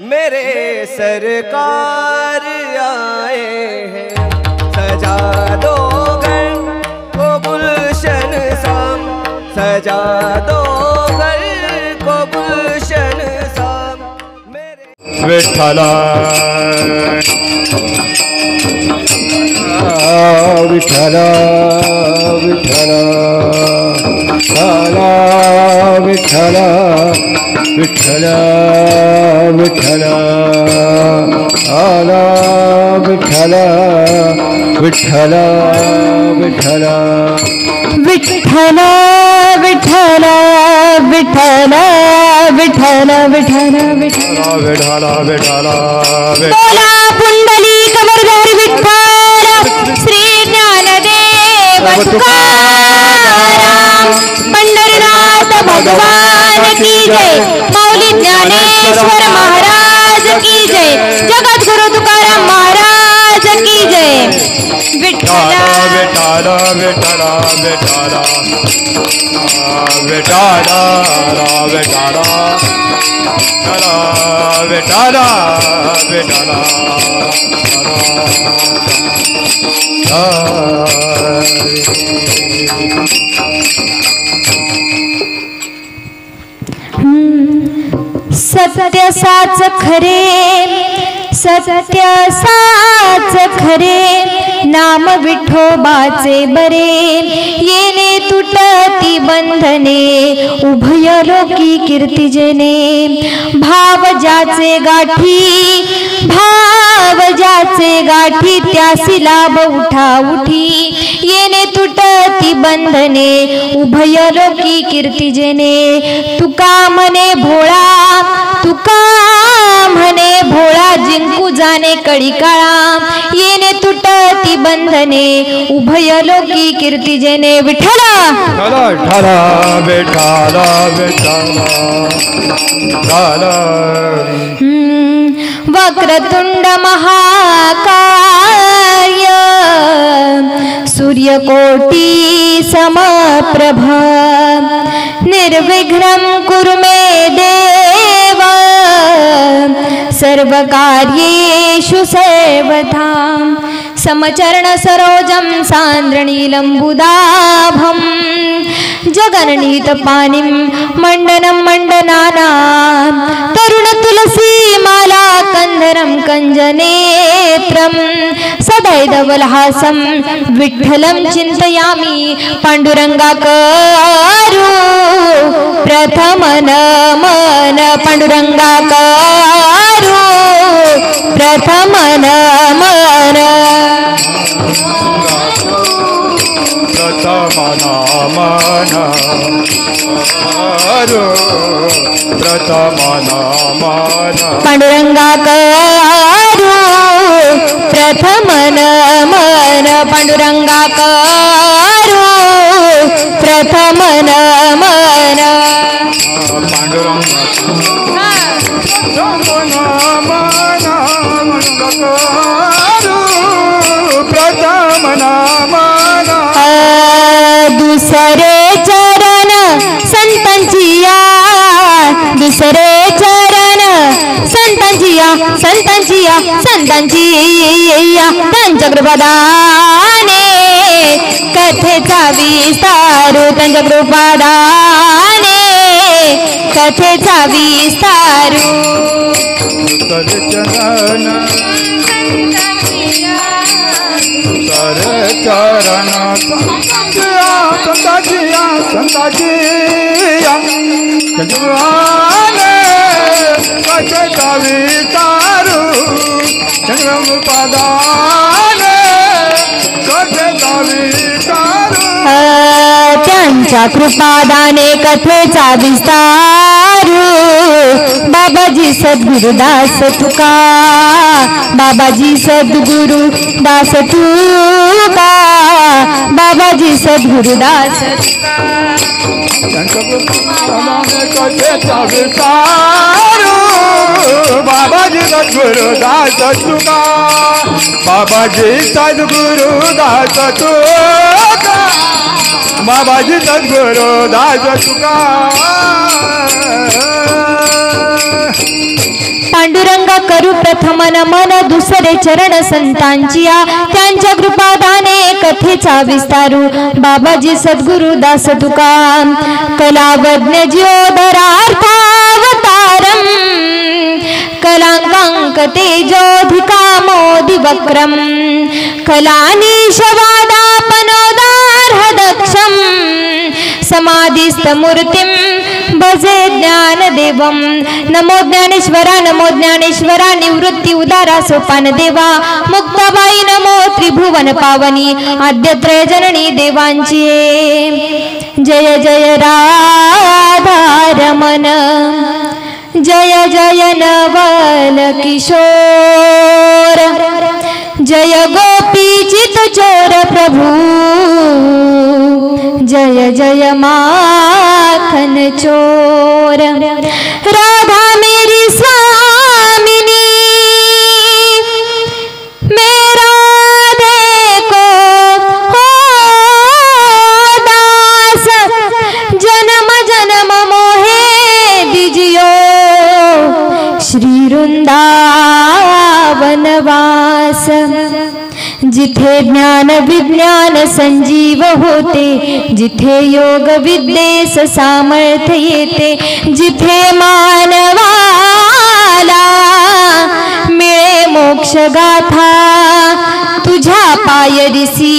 मेरे सरकार आए हैं। सजा दो घर को गुलशन सा, सजा दो घर को गुलशन सा। मेरे विठ्ठला विठ्ठला विठ्ठला विठ्ठला विठ्ठला विठ्ठला आला विठ्ठला विठ्ठला विठ्ठला विठ्ठला विठ्ठला विठ्ठला विठ्ठला विठ्ठला विठ्ठला विठ्ठला विठ्ठला बोला पुंडलिक वरदारी विठ्ठल श्री ज्ञानदेव तुकाराम पंढरीनाथ भगवान की जय। माऊली ज्ञानेश्वर महाराज की जय। जगद्गुरु तुकाराम महाराज की जय। विठ्ठला विठ्ठला विठ्ठला विठ्ठला विठ्ठला विठ्ठला विठ्ठला विठ्ठला सत्य साच खरे सत्य साच खरे नाम विठोबाचे बरे येणे तुटती बंधने उभय लोकी कीर्ती जेने भाव ज्याचे गाठी त्यासी लाभ उठा उठी येणे तुटती बंधने उभय लोकी कीर्ती जेने तुका म्हणे भोळा जिंकू जाणे कडी काळा येणे तुटती बंधने उभय लोकी कीर्ती जेने विठ्ठला विठ्ठला विठ्ठला विठ्ठला वक्रतुंड महाकाय सूर्यकोटी समप्रभ निर्विघ्नं कुरु मे देव सर्वकार्येषु सर्वदा समचरण सरोजं सान्द्रनीलम्बुदाभं जगन्नीत पानिं मण्डनं मण्डनाना तरुण तुलसी माला कंधरं कंजनेत्रं सदैदवलहासं विठ्ठलं चिन्तयामि पाण्डुरङ्गाकरु प्रथम नमन पाण्डुरङ्गाकरु प्रथम नमन प्रथम नमन प्रथम नमन पांडुरंगाकरु प्रथम नमन पांडुरंगाकरु प्रथम नमन प्रथम नमन दुसरे चरण संतांचिया दुसरे चरण संतांचिया संतांचिया संतांचिया त्यांच्या कृपादाने कथेचा विस्तारू त्यांच्या कृपादाने कथेचा विस्तारू चरण संताजिया संताजिया चंद्राने कथा विचारू चंद्रम पदाने कथा विचारू त्यांच्या कृपादाने कथेचा विस्तारू बाबाजी सद्गुरुदास तुका बाबाजी सद्गुरुदास तुका बाबाजी सद्गुरुदास कथेचा विस्तारू बाबाजी सद्गुरुदास तुका बाबाजी सद्गुरुदास तुका बाबाजी सद्गुरुदास तुका पांडुरंग गंगा करू प्रथम नमन दुसरे चरण संतांची त्यांच्या कृपादाने कथेचा विस्तारू बाबाजी सद्गुरु दास तुका कलावज्ञ ज्योदरार्थावतारम कलांकांक तेजोधिकामोदि वक्रम कलानीशवादापनोदार्हदक्षम समाधिस्थ मूर्तिम भजे ज्ञानदेवम नमो ज्ञानेश्वरा निवृत्ती उदारा सोपान देवा मुक्ताबाई नमो त्रिभुवन पावनी आद्यत्रय जननी देवांची जय जय राधारमण जय जय नवल किशोर जय गोपी चित चोर प्रभु जय जय माखन चोर राधा मेरी स्वामिनी मेरा देखो हो दास जन्म जन्म मोहे दीजियो श्री वृंदावन वास जिथे ज्ञान विज्ञान संजीव होते जिथे योग विद्येस सामर्थ्य येते जिथे मानवाला मिळे मोक्ष गाथा तुझ्या पायरिसी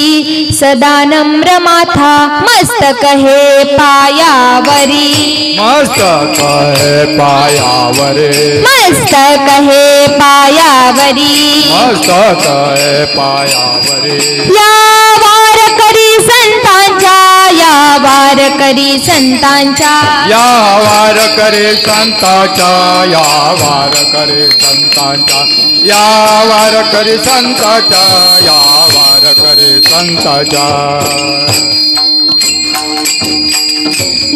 सदा नम्र माथा मस्तक हे पायावरी मस्तक हे पायावरी मस्तक हे पायावरी मस्तक हे पायावरी या वारकरी संतांच्या या वारकरी संतांच्या या वारकरी संतांच्या या वारकरी संतांच्या या वारकरी संतांच्या या वारकरी संतांच्या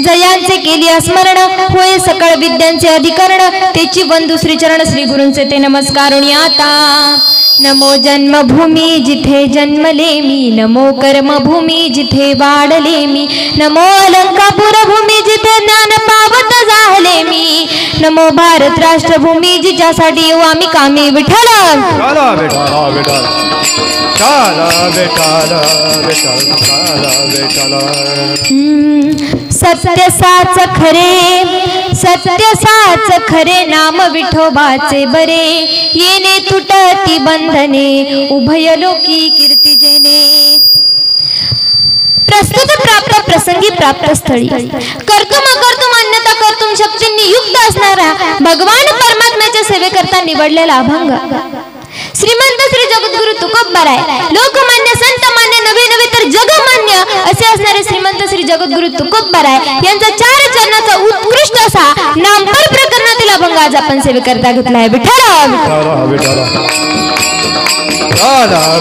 जयांचे केली स्मरण होय सकळ विद्यांचे अधिकरण तेची बंधू श्रीचरण श्री गुरूंचे ते नमस्कारुणी आता नमो जन्मभूमी जिथे जन्मले मी नमो कर्मभूमी जिथे वाढले मी नमो अलंकापुर भूमी जिथे ज्ञान पावत झाले मी नमो भारत राष्ट्रभूमी जिच्यासाठी येऊ आम्ही कामी विठ्ठल चला विठ्ठला विठ्ठला चला विठ्ठला विठ्ठला चला सत्य साच खरे नाम विठोबाचे बरे येणे तुटती बंधने उभय लोकी कीर्ती जेने प्रस्तुत प्राप्त प्रसंगी प्राप्त स्थळी कर्तुम अकर्तुम अन्यथा कर्तुम शक्तींनी युक्त असणारा भगवान परमात्म्याच्या सेवेकरता निवडलेला अभंग श्रीमंत श्री जगद्गुरु तुकोबराय लोकमान्य संतमान्य नवे नवे तर जगमान्य असे असणारे श्रीमंत श्री जगद्गुरु तुकोबराय यांचा 4 चरणाचा उत्कृष्ट असा नामपर प्रकरणातील अभंग आज आपण सेवेकरता घेतला आहे विठ्ठल विठ्ठला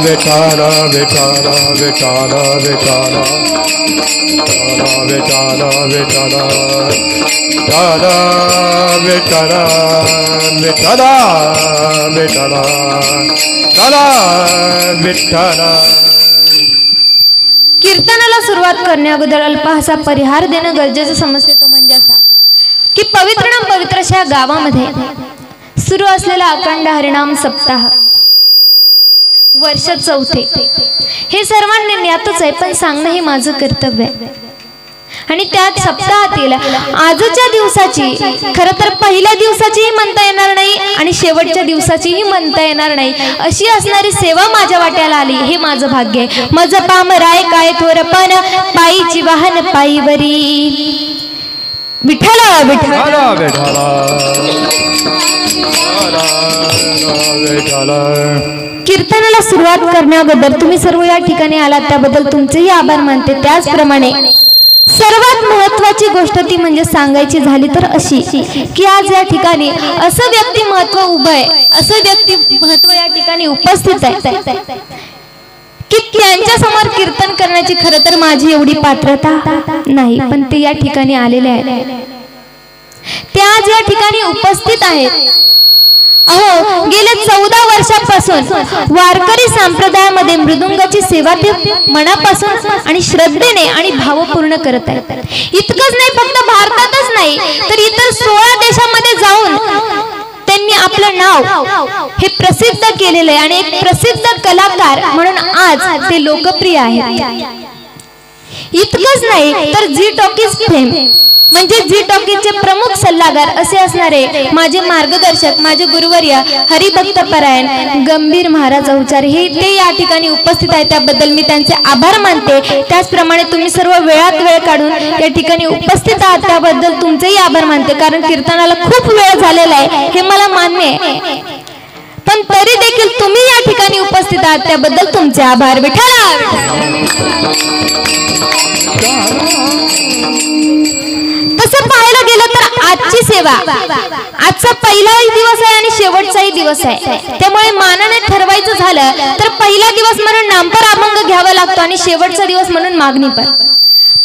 विठ्ठला विठ्ठला विठ्ठला विठ्ठला विठ्ठला विठ्ठला विठ्ठला विठ्ठला विठ्ठला चला विठ्ठला कीर्तनाला सुरुवात करण्याअगोदर अल्पहासा परिहार देणं गरजेचं समजते तो म्हणजे असा की पवित्र पवित्रशा गावामध्ये सुरू असलेला अखंड हरिनाम सप्ताह वर्ष 4 हे सर्वांनी ज्ञातच आहे पण सांगणं हे माझं कर्तव्य आहे आणि त्यात सप्ताहातील आजच्या दिवसाची खरं तर पहिल्या दिवसाचीही म्हणता येणार नाही आणि शेवटच्या दिवसाचीही म्हणता येणार नाही अशी असणारी सेवा माझ्या वाट्याला आली हे माझं भाग्य आहे माझं पामराय काय थोरपण पायीची वाहन पायीवरी विठ्ठल विठ्ठल कीर्तनाला सुरुवात करण्याबद्दल तुम्ही सर्व या ठिकाणी आलात त्याबद्दल तुमचेही आभार मानते त्याचप्रमाणे सर्वात महत्त्वाची गोष्ट ती म्हणजे सांगायची झाली तर अशी की आज या ठिकाणी असं व्यक्तिमत्व उभं आहे असं व्यक्तिमत्व या ठिकाणी उपस्थित आहे की त्यांच्या समोर कीर्तन करण्याची खरं तर माझी एवढी पात्रता नाही पण ते या ठिकाणी आलेले आहेत ते आज या ठिकाणी उपस्थित आहेत अहो गेल्या 14 वर्षांपासून वारकरी संप्रदायामध्ये मृदुंगाची सेवा ते मनापासून आणि श्रद्धेने आणि भावपूर्ण करत आहेत इतकंच नाही फक्त भारतातच नाही तर इतर 16 देशांमध्ये जाऊन ते त्यांनी आपलं नाव हे प्रसिद्ध केलेलं आहे आणि एक प्रसिद्ध कलाकार म्हणून आज ते लोकप्रिय आहेत. इतकंच नाही तर झी टॉकीज फेम म्हणजे झी टॉकीजचे प्रमुख सल्लागार असे असणारे माझे मार्गदर्शक, माझे गुरुवर्य हरिभक्त परायण गंभीर महाराज अवचार हे ते या ठिकाणी उपस्थित आहेत. त्याबद्दल मी त्यांचे आभार मानते. त्याचप्रमाणे तुम्ही सर्व वेळात वेळ काढून या ठिकाणी उपस्थित आहात त्याबद्दल तुमचेही आभार मानते. कारण कीर्तनाला खूप वेळ झालेला आहे हे मला मान्य आहे, पण तरी देखील तुम्ही या ठिकाणी उपस्थित आहात त्याबद्दल तुमचे आभार. तसं पाहायला गेलं तर आजची सेवा आजचा पहिलाही दिवस आहे आणि शेवटचाही दिवस आहे. त्यामुळे मानाने ठरवायचं झालं तर पहिला दिवस म्हणून नामपर अभंग घ्यावा लागतो आणि शेवटचा दिवस म्हणून मागणी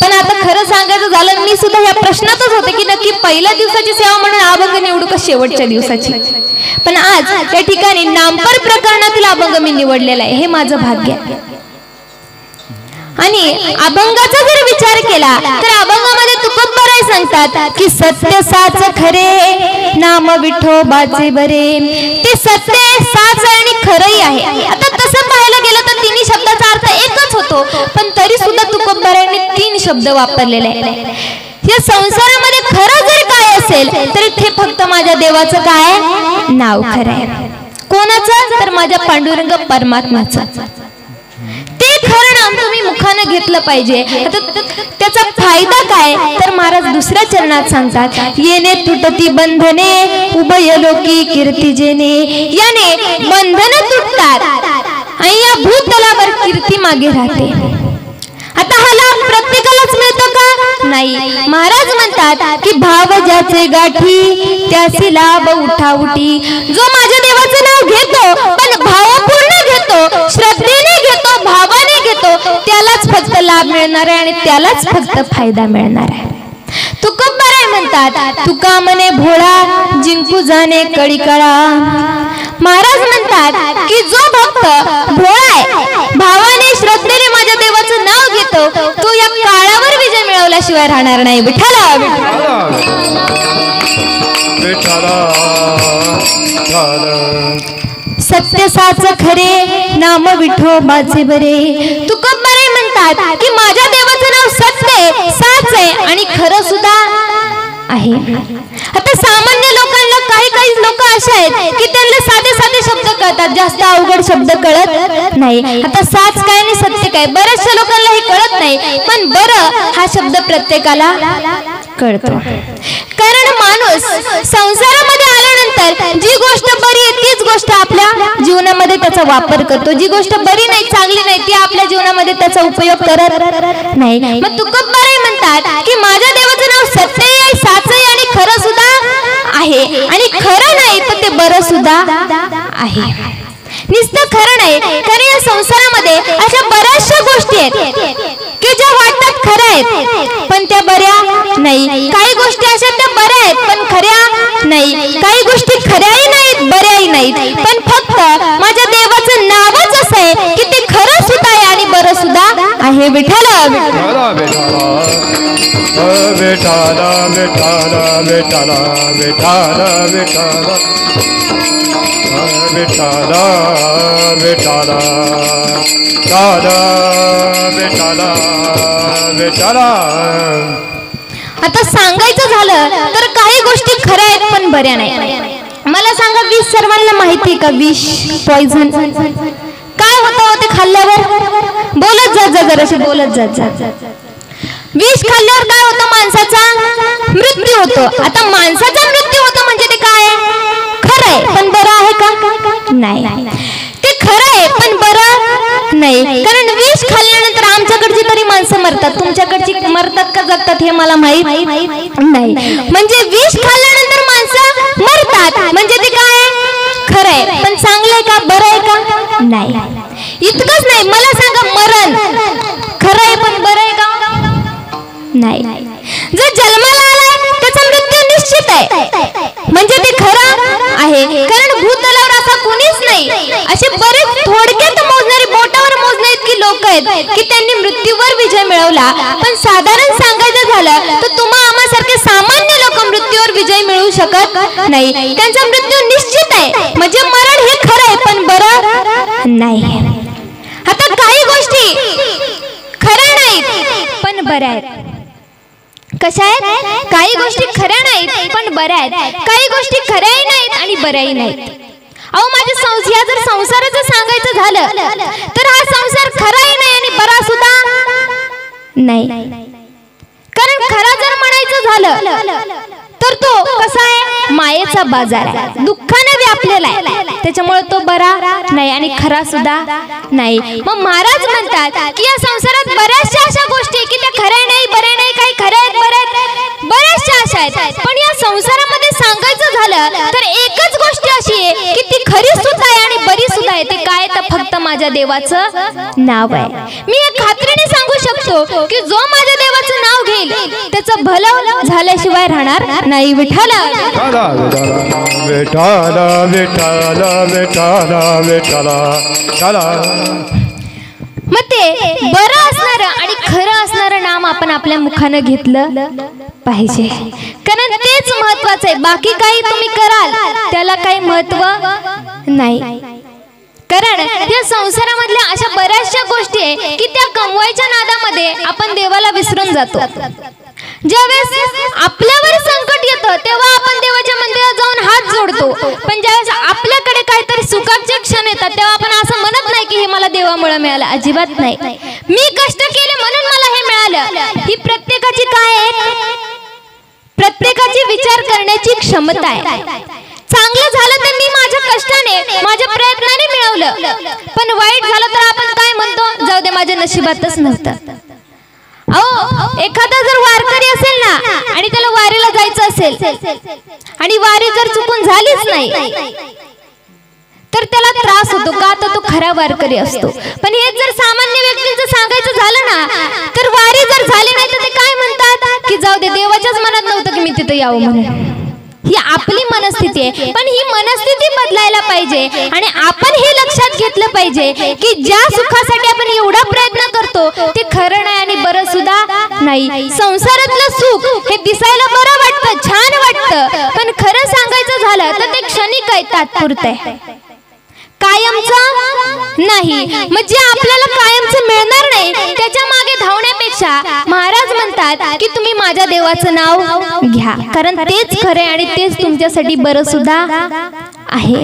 पण आता खरं सांगायचं झालं मी सुद्धा या प्रश्नातच होते की नक्की पहिल्या दिवसाची सेवा म्हणून अभंग निवडू का शेवटच्या दिवसाची. पण आज त्या ठिकाणी नामपर प्रकरणातील अभंग मी निवडलेला आहे, हे माझं भाग्य आहे. आणि अभंगाचा जर विचार केला तर अभंगामध्ये तुकोबराय सांगतात की सत्य साच खरे नाम विठोबाचे बरे. ते सत्य साच आणि खरंही आहे. आता तसं पाहायला गेलं तर तिन्ही शब्दाचा अर्थ एकच होतो, पण तरी सुद्धा तुकोबरायांनी 3 शब्द वापरलेले आहेत. या संसारामध्ये खरं जर काय असेल तर इथे फक्त माझ्या देवाचं काय नाव खरं आहे. कोणाचं तर माझ्या पांडुरंग परमात्म्याचं. ते खरं नाम तुम्ही मुखानं घेतलं पाहिजे. त्याचा फायदा काय तर महाराज दुसऱ्या चरणात सांगतात येणे तुटती बंधने उभय लोकी कीर्ती जेने. याने बंधन तुटतात आणि या भूतलावर कीर्ती मागे राहते. आता हा लाभ प्रत्येकालाच मिळतो का नाही. महाराज म्हणतात की भाव ज्याचे गाठी त्यासी लाभ उठाउटी. जो माझ्या देवाचं नाव घेतो पण भावपूर्ण घेतो, श्रद्धेने घेतो, भावाने घेतो त्यालाच फक्त लाभ मिळणार आहे आणि त्यालाच फक्त फायदा मिळणार आहे. तुकोबराय म्हणतात तुका मने भोळा जिंकू जाणे कळीकळा. महाराज म्हणतात की जो भक्त भोळा आहे, भावाने श्रद्धेने माझ्या देवाचं नाव घेतो तो या काळावर विजय मिळवल्याशिवाय राहणार नाही. विठ्ठला सत्य साच खरे नाम विठोबाचे बरे. तुकोबराय म्हणतात की माझ्या देवाचं नाव सत्य साच आहे आणि खरं सुद्धा आहे. आता सामान्य लोकांना काही लोक असे आहेत की त्यांना साधे साधे शब्द कळतात, जास्त अवघड शब्द कळत नाही. आता साच काय आणि सत्य काय बऱ्याचशा लोकांना हे कळत नाही, पण बरं हा शब्द प्रत्येकाला कळतो. कारण माणूस संसारामध्ये आल्यानंतर जी गोष्ट बरी आहे तीच गोष्ट आपल्या जीवनामध्ये त्याचा वापर करतो. जी गोष्ट बरी नाही, चांगली नाही ती आपल्या जीवनामध्ये त्याचा उपयोग करत नाही. मग तुकोबराय म्हणतात की माझ्या देवाचं नाव सत्य आहे, साच आहे आणि खरं सुद्धा आहे. आणि खरं नाही तर ते बरं सुद्धा आहे. नुसतं खरं नाही, कारण या संसारामध्ये अशा बऱ्याचशा गोष्टी आहेत की ज्या वाटतात खऱ्या आहेत पण त्या बऱ्या नाही. काही गोष्टी अशा त्या बऱ्या आहेत पण खऱ्या नाही. काही गोष्टी खऱ्याही नाहीत बऱ्याही नाहीत, पण फक्त माझ्या देवाचं नावच असं आहे की ते खरं सुद्धा आहे आणि बरं सुद्धा आहे. विठ्ठला विठाला विठाला विठाला विठाला विठाला विठाला विठाला विठाला विठाला. आता सांगायचं झालं तर काही गोष्टी खऱ्या आहेत पण बऱ्या नाही. मला सांगा विष सर्वांना माहिती का? विष पॉइझन काय होतं ते खाल्ल्यावर? बोलत जा जराशी बोलत जा. विष खाल्ल्यावर काय होतं? माणसाचा मृत्यू होतो. आता माणसाचा मृत्यू होतो म्हणजे ते काय खरं आहे पण बरं आहे का? नाही. ते खरं आहे पण बरं नाही. कारण विष खाल्ल्यानंतर आमच्याकडची तरी माणसं मरतात, तुमच्याकडची मरतात का जगतात हे मला माहित नाही. म्हणजे विष खाल्ल्यानंतर माणसं मरतात म्हणजे ते काय खरं आहे पण चांगलं आहे का बरं आहे का? नाही. इतकंच नाही, मला सांगा मरण खरं आहे पण बरं आहे का? नाही. जर जन्माला आलाय त्याचा मृत्यू निश्चित आहे म्हणजे ते खरं आहे. कारण भूतलावर असा कोणीच नाही. असे बरेच थोडक्यात मोजणारी बोटावर मोजणे इतकी लोक आहेत की त्यांनी मृत्यूवर विजय मिळवला. पण साधारण सांगायचं झालं तर तुम्हा आम्हासारखे सामान्य लोक मृत्यूवर विजय मिळू शकत नाही. त्यांचा मृत्यू निश्चित आहे, म्हणजे मरण हे खरं आहे पण बरं नाही. आता काही गोष्टी खऱ्या नाहीत पण बऱ्या आहेत. कशा आहेत? काही गोष्टी खऱ्या नाहीत पण बऱ्या आहेत, काही गोष्टी खऱ्याही नाहीत आणि बऱ्याही नाहीत. अहो माझ्या या जर संसाराचं सांगायचं झालं तर हा संसार खराही नाही आणि बरा सुद्धा नाही. कारण खरा जर म्हणायचं झालं तर तो कसा आहे? मायेचा बाजार आहे, दुःखाने व्यापलेला आहे, त्याच्यामुळे तो बरा नाही आणि खरा सुद्धा नाही. मग महाराज म्हणतात की या संसारात बऱ्याचशा अशा गोष्टी आहेत की त्या खऱ्या नाही, बऱ्या नाही, काही खऱ्या आहेत, बऱ्या आहेत, बऱ्याचशा अशा आहेत. पण या संसारामध्ये सांगायचं झालं तर एकच गोष्ट अशी आहे की ती खरी सुद्धा आहे आणि बरी सुद्धा आहे. ते काय? तर फक्त माझ्या देवाचं नाव आहे. मी एक खात्रीने सांगू शकतो की जो माझ्या देवाचं नाव घेईल त्याचं भलं झाल्याशिवाय राहणार नाही. विठ्ठल विठ्ठल विठ्ठल विठ्ठल विठ्ठल. मग ते बरं असणारं आणि खरं असणारं नाम आपण आपल्या मुखानं घेतलं पाहिजे, कारण तेच महत्वाचं आहे. बाकी काही तुम्ही कराल त्याला काही महत्व नाही. कारण या संसारामधल्या अशा बऱ्याचशा गोष्टी आहे की त्या कमवायच्या नादामध्ये आपण देवाला विसरून जातो. ज्यावेळेस आपल्यावर संकट येतं तेव्हा आपण देवाच्या मंदिरात जाऊन हात जोडतो, पण ज्यावेळेस आपल्याकडे काहीतरी सुखाचे क्षण येतात तेव्हा आपण असं म्हणत नाही की हे मला देवामुळे मिळालं. अजिबात नाही. मी कष्ट केले म्हणून मला हे मिळालं. ही प्रत्येकाची काय आहे? प्रत्येकाची विचार करण्याची क्षमता आहे. चांगलं झालं तर मी माझ्या कष्टाने माझ्या प्रयत्नाने मिळवलं, पण वाईट झालं तर आपण काय म्हणतो? जाऊ दे, माझ्या नशिबातच नव्हतं. अहो एखादा जर वारकरी असेल ना आणि त्याला वारीला जायचं असेल आणि वारी जर चुकून झालीच नाही तर त्याला त्रास होतो का? तर तो खरा वारकरी असतो. पण हे जर सामान्य व्यक्तींचं सांगायचं झालं ना तर वारी जर झाली नाही तर ते काय म्हणतात की जाऊ दे, देवाच्याच मनात नव्हतं की मी तिथे यावं म्हणून. ही आपली मनस्थिती आहे, पण ही मनस्थिती बदलायला पाहिजे आणि आपण हे लक्षात घेतलं पाहिजे की ज्या सुखासाठी आपण एवढा प्रयत्न करतो ते खरं नाही आणि बरं सुद्धा नाही. संसारातलं सुख हे दिसायला बरं वाटतं, छान वाटतं, पण खरं सांगायचं झालं तर ते क्षणिक आहे, तात्पुरतं आहे, कायमचं नाही. म्हणजे आपल्याला कायमचं मिळणार नाही त्याच्या मागे धावण्यापेक्षा महाराज म्हणतात की तुम्ही माझ्या देवाचं नाव घ्या, कारण तेच खरे आणि तेच तुमच्यासाठी बरं सुद्धा आहे.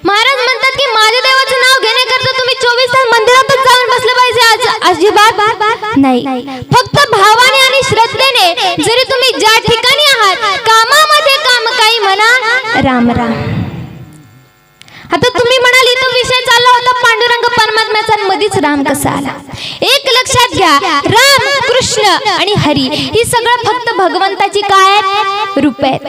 महाराज म्हणतात की माझ्या देवाचं नाव घेण्याकरता तुम्ही 24 तास मंदिरातच जाऊन बसलं पाहिजे, अजिबात नाही. फक्त भावाने आणि श्रद्धेने जरी तुम्ही ज्या ठिकाणी आहात कामामध्ये काम काही म्हणा राम राम. आता तुम्ही म्हणाल इथं विषय चालला होता पांडुरंग परमात्म्याचा, मध्येच राम कसा आला? एक लक्षात घ्या, राम कृष्ण आणि हरी ही सगळं फक्त भगवंताची काय रूप आहेत.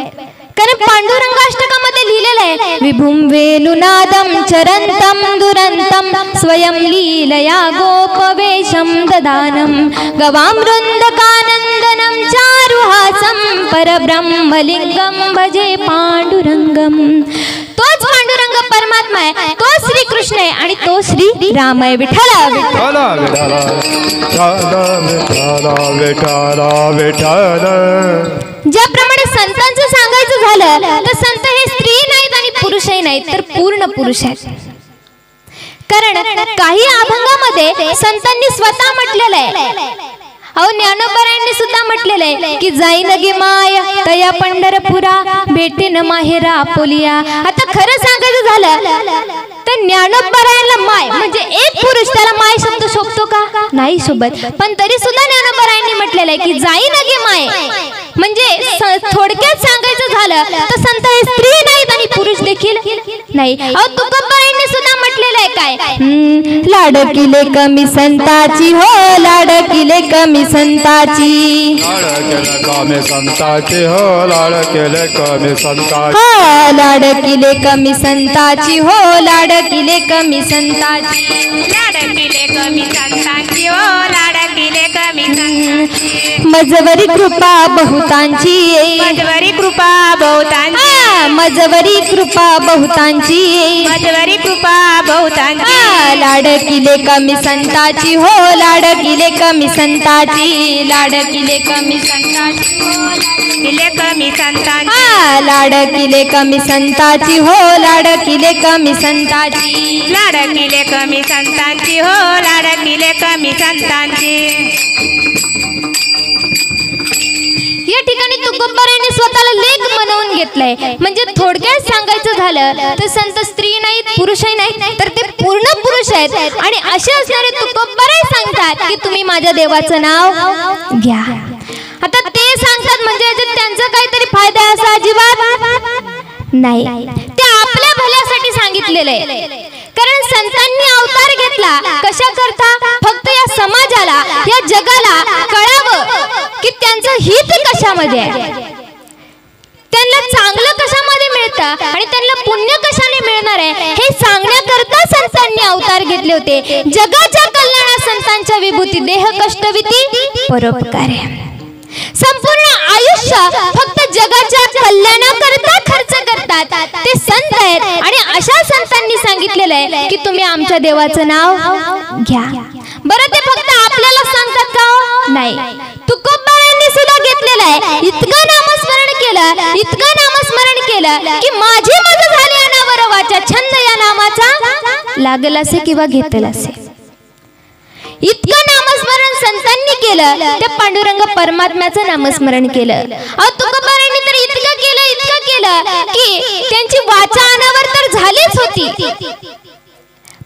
कारण पांडुरंगाष्टकामध्ये लिहिलेलं आहे विभुम वेणुनादम चरंतम दुरंतम स्वयं लीलया गोपवेशम ददानम गवामृंदकानंदनम चारुहासम परब्रह्मलिंगम भजे पांडुरंगम. तोच पांडुरंग परमात्मा आहे, तो श्री कृष्ण आहे आणि तो श्री राम आहे. विठ्ठल ज्याप्रमाणे संतांचं सांगायचं झालं तर संत हे स्त्री नाहीत आणि पुरुषही नाहीत तर पूर्ण पुरुष आहेत. कारण काही अभंगामध्ये संतांनी स्वतः म्हटलेलं आहे, अहो ज्ञानोबरायांनी सुद्धा म्हटलेलं आहे की जाईन गे माय तया पंढरपुरा भेटेन माहेरा आपोलिया. आता खरं सांगायचं झालं तर ज्ञानोबरायांना माय म्हणजे एक पुरुष, त्याला माय शब्द शोभतो का? नाही शोभत. पण तरी सुद्धा ज्ञानोबरायांनी म्हटलेलं आहे की जाईन गे माय, म्हणजे थोडक्यात सांगायचं झालं तर संत हे स्त्री नाहीत आणि पुरुष देखील नाही. अहो तुकोबारायांनी सुद्धा म्हटलेलं आहे काय? लाडकिले कमी संताची हो, लाडकिले कमी संताची, कमी संताची हो, लाडकिले कमी संताची, हो लाडकिले कमी संताची हो, लाडकिले कमी संताची, लाडकिले कमी संतांची हो, लाडकिले कमी संतांची, मजवरी कृपा बहुतांची, मजवरी कृपा बहुतांची, मजवरी कृपा बहुतांची, मजवरी कृपा बहुतांची, लाडकिले कमी संताची हो लाडकिले कमी संताची लाडकिले कमी संताची किले कमी संतांची लाडकिले कमी संताची हो लाडकिले कमी संताची लाडकिले कमी संतांची हो लाडकिले कमी संतांची. या ठिकाणी तुकोबारायांनी स्वतःला लेख म्हणवून घेतलाय. म्हणजे थोडक्यात सांगायचं झालं तर संत स्त्री नाहीत पुरुषही नाहीत तर ते पूर्ण पुरुष आहेत. आणि असे असणारे तुकोबाराय सांगतात की तुम्ही माझ्या देवाचं नाव घ्या. आता ते सांगतात म्हणजे त्यांचा काहीतरी फायदा आहे असा अजिबात नाही. ते आपल्या भल्यासाठी सांगितलेलं आहे. कारण संतांनी अवतार घेतला कशा करता फक्त या समाजाला या जगाला कळावं की त्यांचं हित कशामध्ये आहे, त्यांना चांगलं कशामध्ये मिळतं आणि त्यांना पुण्य कशाने मिळणार आहे हे सांगण्याकरता संतांनी अवतार घेतले होते. जगाच्या कल्याणात संतांच्या विभूती देह कष्टविती परोपकार आहे. संपूर्ण आयुष्य फक्त जगाच्या कल्याणाकरता खर्च करतात ते संत आहेत. आणि अशा संतांनी सांगितलेलं आहे की तुम्ही आमच्या देवाचं नाव घ्या. बरं ते फक्त आपल्याला सांगतात का? नाही, तुकोबारायांनी सुद्धा घेतलेलं आहे. इतकं नामस्मरण केलं की माझी मज झाली अनावर वाचा छंद या नामाचा लागला असे किंवा घेतला असे. इतकं नामस्मरण संतांनी केलं त्या पांडुरंग परमात्म्याचं नामस्मरण केलं. तुकोबारायांनी तर इतकं केलं की त्यांची वाचा अनावर तर झालीच होती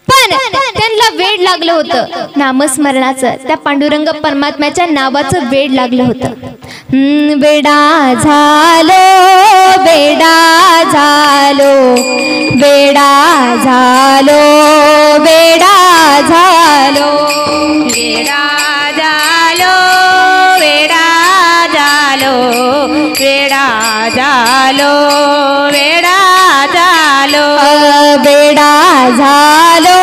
पण त्यांना वेड लागलं होतं नामस्मरणाचं. त्या पांडुरंग परमात्म्याच्या नावाचं वेड लागलं होतं. वेडा झालो वेडा झालो वेडा झालो वेडा झालो वेडा झालो वेडा झालो वेडा झालो वेडा झालो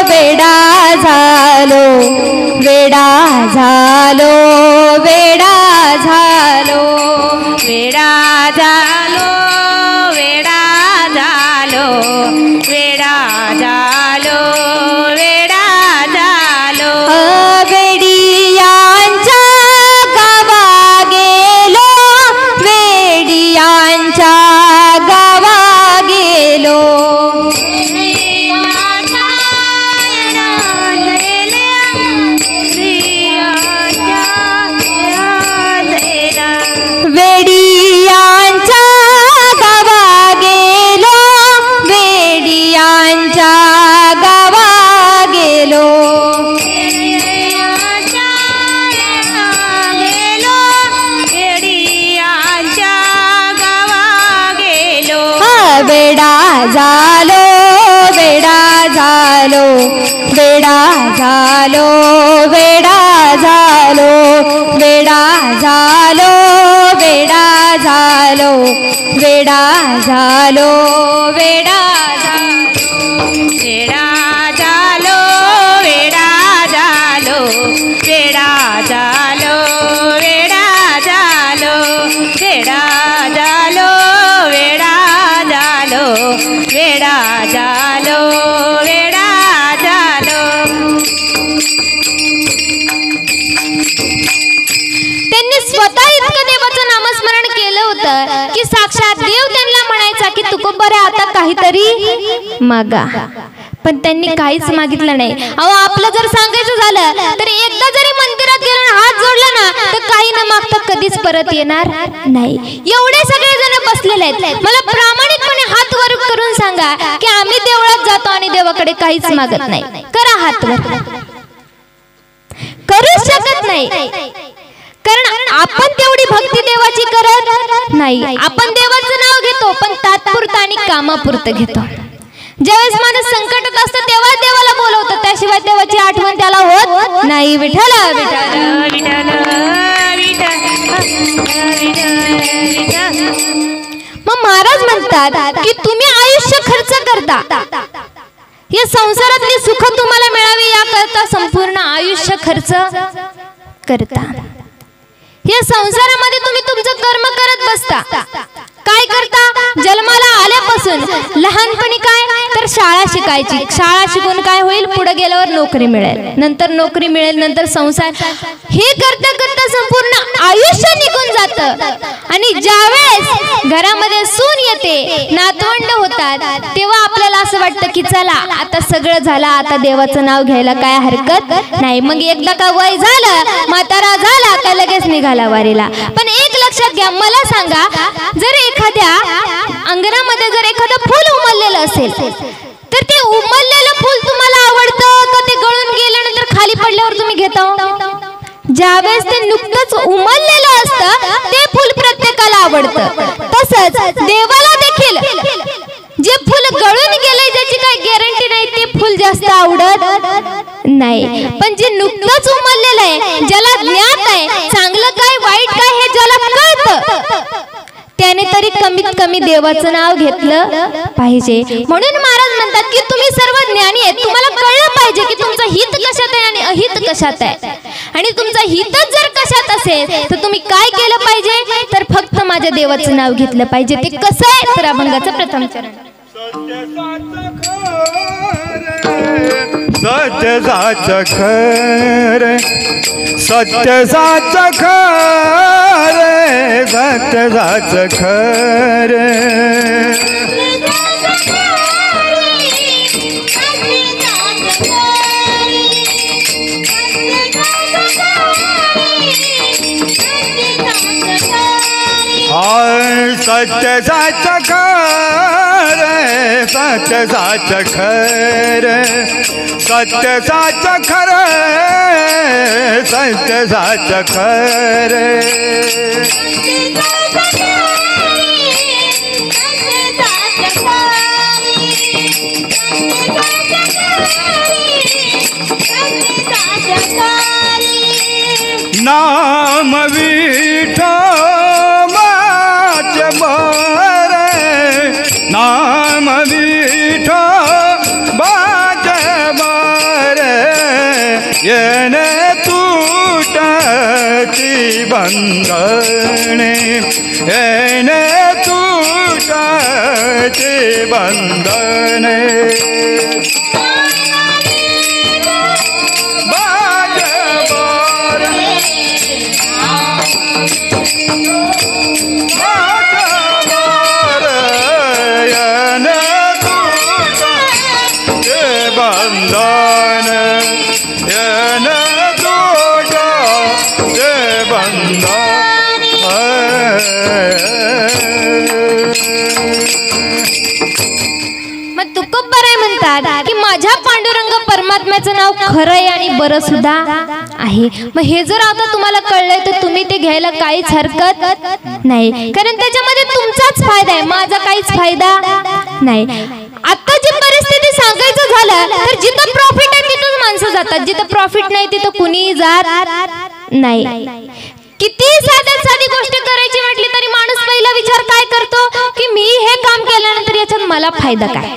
वेडा झालो वेडा झालो वेडा झालो वेडा झालो वेडा झालो वेडा झालो वेडा झालो वेडा झालो वेडियांच्या गावा गेलो वेडियांच्या गावा गेलो वेडियांच्या गावा गेलो वेडियांच्या गावा गेलो वेडा झालो वेडा झालो वेडा झालो वेडा झालो वेडा झालो वेडा झालो वेडा झालो वेडा वेडा झालो वेडा झालो वेडा झालो वेडा झालो वेडा झालो वेडा झालो वेडा झालो वेडा झालो. त्यांनी स्वतः इतकं देवाचं नामस्मरण केलं होतं की साक्षात देव त्यांना म्हणायचा की तुकोबारा आता काहीतरी मागा. पण त्यांनी काहीच मागितलं नाही. आपलं जर सांगायचं झालं तर एकदा जरी मंदिरात गेलो हात जोडला ना तर काही न मागता कधीच परत येणार नाही. एवढे सगळे जण बसलेले आहेत. मला प्रामाणिकपणे हात वर करून सांगा की आम्ही देवळात जातो आणि देवाकडे काहीच मागत नाही. करा हात वर. करूच शकत नाही कारण आपण तेवढी भक्ती देवाची करत नाही. आपण देवाचं नाव घेतो पण तात्पुरतं आणि कामापुरतं घेतो. ज्यावेळेस माणूस संकटात असतं तेव्हा देवाला बोलवतो, त्याशिवाय देवाची आठवण त्याला होत नाही. विठ्ठल विठ्ठल मग महाराज म्हणतात की तुम्ही आयुष्य खर्च करता या संसारातली सुख तुम्हाला मिळावी याकरता संपूर्ण आयुष्य खर्च करता. या संसारामध्ये तुम्ही तुमचं कर्म करत बसता. काय करता? जन्माला आल्यापासून लहानपणी काय तर शाळा शिका. शिकायची, शाळा शिकून काय होईल, पुढे गेल्यावर नोकरी मिळेल, नंतर नोकरी मिळेल, नंतर संसार, हे करता करता संपूर्ण आयुष्य निघून जातं. आणि ज्यावेळेस घरामध्ये सून येते, नातवंड होतात, तेव्हा आपल्याला असं वाटतं की चला आता सगळं झालं, आता देवाचं नाव घ्यायला काय हरकत नाही. मग एकदा का वय झालं, म्हातारा झाला का लगेच निघाला वारीला. पण एक लक्षात घ्या, मला सांगा, जर एखाद्या अंगणामध्ये जर एखादं फूल उमललेलं असेल तर ते उमललेलं फूल तुम्हाला आवडतं का ते गळून गेल्यानंतर खाली पडल्यावर तुम्ही घेता? ज्यावेळेस ते नुकतंच उमललेलं असतं ते फूल प्रत्येकाला आवडतं. तसंच देवाला देखील जे फुल गळून गेलंय ज्याची काही गॅरंटी नाही ते फुल जास्त आवडत नाही. पण जे नुकतंच उमललेलं आहे, ज्याला ज्ञात आहे चांगलं काय वाईट काय हे ज्याला कळतं, त्याने तरी कमीत कमी देवाचं नाव घेतलं पाहिजे. म्हणून महाराज म्हणतात की तुम्ही सर्व ज्ञानी आहेत, तुम्हाला कळलं पाहिजे की तुमचं हित कशात आहे आणि अहित कशात आहे. आणि तुमचं हितच जर कशात असेल तर तुम्ही काय केलं पाहिजे, तर फक्त माझ्या देवाचं नाव घेतलं पाहिजे. ते कसं आहे, तर अभंगाचं प्रथम चरण. सत्य साच खर, सत्य साच खर, सत्य साच खर, सत्य साच खर, सत्य साच खर, सत्य साच खर, सत्य साच खर, नाम विठो नाम विठो बाज मारे, येने तुटती बंधने, येने तुटती बंधने, बाज मारे, मग तुकोबाराय म्हणतात की माझ्या पांडुरंग परमात्म्याचं नाव खरं आहे आणि बरं सुद्धा आहे. मग हे जर आता तुम्हाला कळलंय तर तुम्ही ते घ्यायला काहीच हरकत नाही, कारण त्याच्यामध्ये तुमचाच फायदा आहे, माझा काहीच फायदा नाही. आता जी परिस्थिती सांगायचं झालं तर जिथं प्रॉफिट आहे तिथं माणसं जातात, जिथं प्रॉफिट नाही तिथं कुणी जात नाही. किती साध्यात साधी गोष्ट करायची म्हटली तरी माणूस पहिला विचार काय करतो की मी हे काम केल्यानंतर याच्यात मला फायदा काय.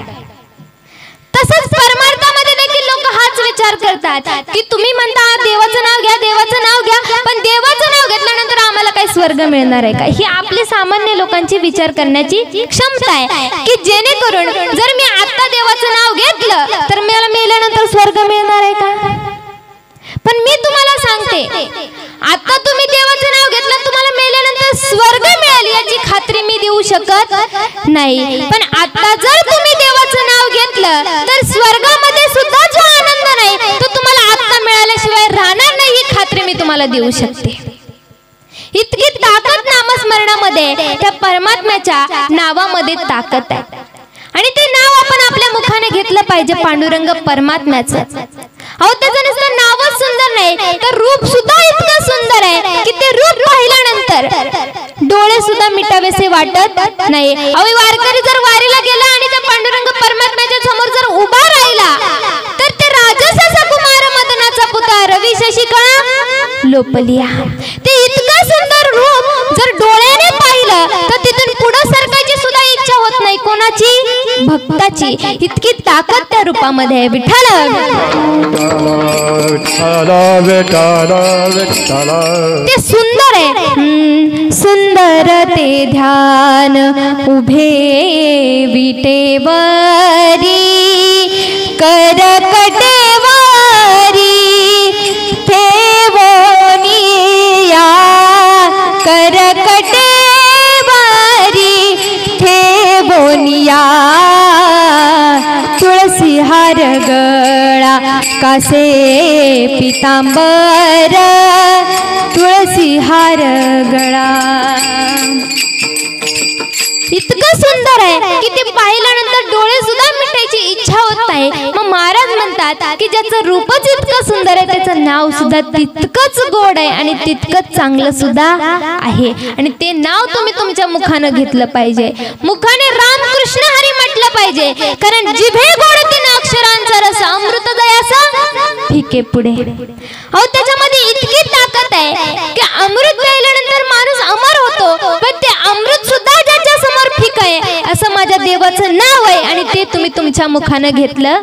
तसंच परमार्थामध्ये देखील लोक हाच विचार करतात की तुम्ही म्हणता देवाचं नाव घ्या, देवाचं नाव घ्या, पण देवाचं नाव घेतल्यानंतर आम्हाला काही स्वर्ग मिळणार आहे का. ही आपली सामान्य लोकांची विचार करण्याची क्षमता आहे की जेणेकरून जर मी आता देवाचं नाव घेतलं तर मला मेल्यानंतर स्वर्ग मिळणार आहे का. पण मी तुम्हाला सांगते, आता तुम्ही देवाचं नाव घेतलं, तुम्हाला मेल्यानंतर स्वर्ग मिळेल याची खात्री मी देऊ शकत नाही. पण आता जर तुम्ही देवाचं नाव घेतलं तर स्वर्गामध्ये सुद्धा जो आनंद नाही तो तुम्हाला आता मिळाल्याशिवाय राहणार नाही, ही खात्री मी तुम्हाला देऊ शकते. इतकी ताकद नामस्मरणामध्ये, त्या परमात्म्याच्या नावामध्ये ताकद आहे. आणि ते नाव आपण आपल्या मुखाने घेतलं पाहिजे, पांडुरंग परमात्म्याचं. अहो त्याचं नुसतं नावच सुंदर नाही तर रूप सुद्धा इतकं सुंदर आहे की ते रूप पाहिल्यानंतर डोळे सुद्धा मिटावेसे वाटत नाही. अहो वारकरी जर वारीला गेला आणि त्या पांडुरंग परमात्म्याच्या समोर जर उभा राहिला तर ते राजसा कुमार मदनाचा पुत्र रवी शशिकळा लोपलिया, ते इतकं सुंदर रूप जर डोळ्याने पाहिलं तर तिथून पुढे सरकायची सुद्धा इच्छा होत नाही. कोणाची? भक्ताची. इतकी ताकद त्या रूपामध्ये आहे. विठ्ठल ते सुंदर आहे. सुंदर ते ध्यान उभे विटेवरी, गळा कासे पितांबर तुळसी हार गळा. इतकं सुंदर आहे की ते पाहिल्यानंतर डोळे सुद्धा मिटायची इच्छा होत नाही. मग महाराज म्हणतात की ज्याचं रूपच इतकं सुंदर आहे त्याचं नाव सुद्धा तितकंच गोड आहे आणि तितकंच चांगलं सुद्धा आहे. आणि ते नाव तुम्ही तुमच्या मुखानं घेतलं पाहिजे. मुखाने रामकृष्ण हरी म्हटलं पाहिजे. कारण जिभे गोड तीन अक्षरांचा रस अमृत दयासा फिके पुढे. अहो त्याच्यामध्ये इतकी ताकद आहे की अमृत प्यायल्यानंतर माणूस अमर होतो. पण ते अमृत सुद्धा ज्याच्या समोर फिक आहे असं माझ्या देवाचं नाव आहे आणि ते तुम्ही तुमच्या मुखानं घेतलं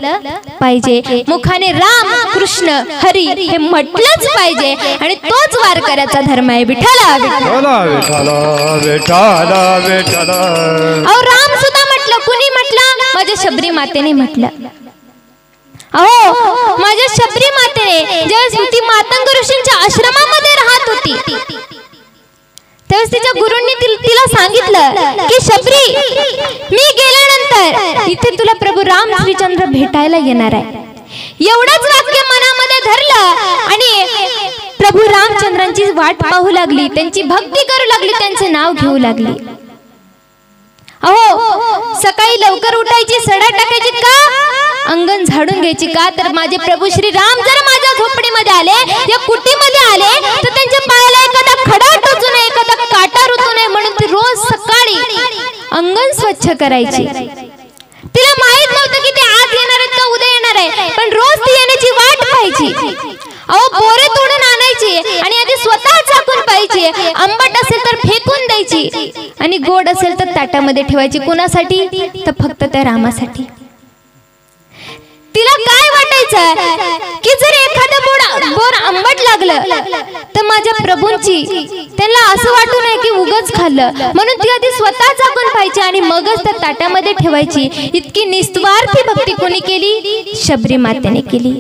पाहिजे. मुखाने राम कृष्ण हरी हे म्हटलंच पाहिजे आणि तोच वारकऱ्याचा धर्म आहे. विठ्ठला विठ्ठला विठ्ठला विठ्ठला विठ्ठला. अहो राम सुद्धा म्हटलं. कुणी म्हटलं? माझ्या शबरी मातेने म्हटलं. अहो माझ्या शबरी मातेने ज्यावेळेस ती मातंग ऋषींच्या आश्रमामध्ये राहत होती त्यावेळेस तिच्या गुरूंनी तिला सांगितलं की शबरी मी गेल्यानंतर इथे तुला प्रभू राम श्रीचंद्र भेटायला येणार आहे. एवढंच वाक्य मनामध्ये धरलं आणि प्रभू रामचंद्रांची वाट पाहू लागली. त्यांची भक्ती करू लागली. त्यांचे नाव घेऊ लागली. अहो सकाळी लवकर उठायची. सडा टाकायची का? अंगण झाडून घ्यायची का? तर माझे प्रभू श्री राम जर माझ्या झोपडीमध्ये आले या कुटीमध्ये आले तर त्यांच्या पायाला एखादा खडा टोचू नये एखादा काटा रुतू नये म्हणून ती रोज सकाळी अंगण स्वच्छ करायची. तिला माहित नव्हतं की ते आज येणार आहेत का उद्या येणार आहे. पण रोज ती येण्याची वाट पाहायची. अहो बोरे तोडून आणायची आणि आधी स्वतः झाकून पाहायची. आंबट असेल तर फेकून द्यायची आणि गोड असेल तर ताटामध्ये ठेवायची. कोणासाठी? तर फक्त त्या रामासाठी. तिला काय वाटायचं की जर एखादं बोर आंबट लागलं तर माझ्या प्रभूंची त्यांना असं वाटू नये की उगच खाल्लं म्हणून ती आधी स्वतः झाकून पाहायची आणि मगच त्या ताटामध्ये ठेवायची. इतकी निस्वार्थी भक्ती कोणी केली? शबरी मातेने केली.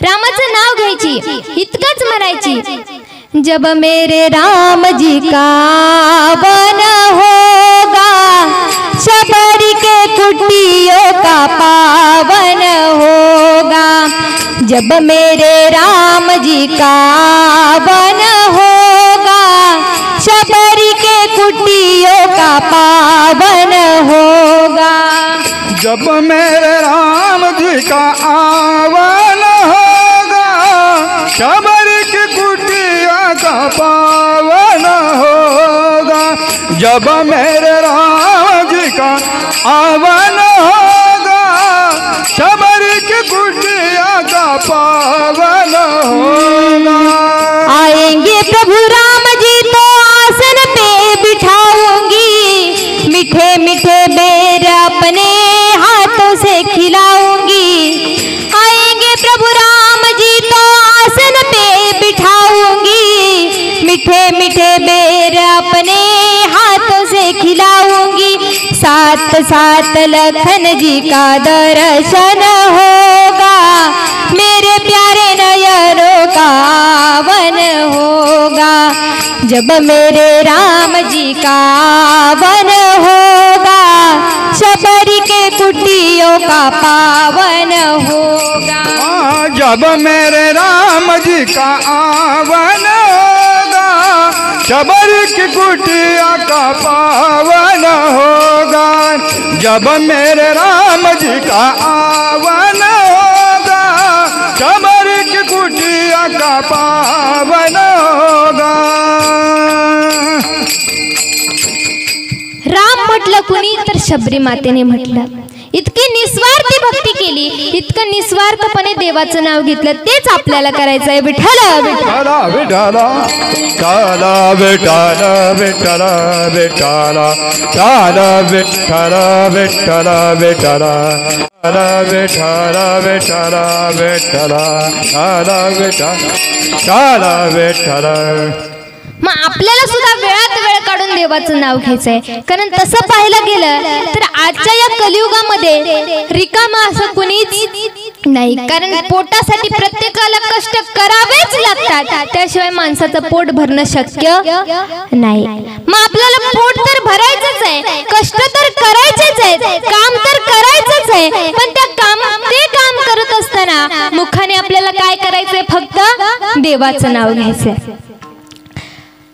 रामाचं नाव घ्यायची. इतकंच म्हणायची जब मेरे राम जी का वन होगा शबरी के कुटियों का पावन होगा. जब मेरे राम जी का वन होगा शबरी के कुटियों का पावन होगा. जब मेरे राम जी का आवन होगा शबरी की कुटिया का पावन होगा. जब मेरे राम जी का आवन होगा शबरी की कुटिया का पावन होगा. आएंगे प्रभु राम जी तो आसन पे बिठाऊंगी मीठे मीठे बेर अपने हाथों से खिलाऊंगी. आएंगे प्रभु राम जी तो आसन पे बिठाऊंगी मीठे मीठे बेर अपने हाथों से खिलाऊंगी. साथ साथ लखन जी का दर्शन होगा मेरे प्यारे नयनों का वन होगा. जब मेरे राम जी का वन होगा शबरी के कुटियों का पावन होगा. जब मेरे राम जी का आवन होगा शबरी की कुटिया का पावन होगा. जब मेरे राम जी का आवन होगा शबरी की कुटिया का पावन होगा. राम म्हटलं कुणी तर शबरी मातेने म्हटलं. इतकी निस्वार्थी भक्ती केली. इतकं निस्वार्थपणे देवाचं नाव घेतलं. तेच आपल्याला करायचं आहे. विठ्ठला विठ्ठला विठ्ठला विठ्ठला विठ्ठला विठ्ठला विठ्ठला विठ्ठला विठ्ठला विठ्ठला विठ्ठला विठ्ठला विठ्ठला विठ्ठला. मग आपल्याला सुद्धा वेळात वेळ काढून देवाचं नाव घ्यायचंय. कारण तसं पाहायला गेलं तर आजच्या या कलियुगामध्ये रिकामा असं कुणीच नाही. कारण पोटासाठी प्रत्येकाला कष्ट करावेच लागतात. त्याशिवाय माणसाचं पोट भरणं शक्य नाही. मग आपल्याला पोट तर भरायचंच आहे, कष्ट तर करायचेच आहेत, काम तर करायचंच आहे. पण ते काम करत असताना मुखाने आपल्याला काय करायचंय? फक्त देवाचं नाव घ्यायचंय.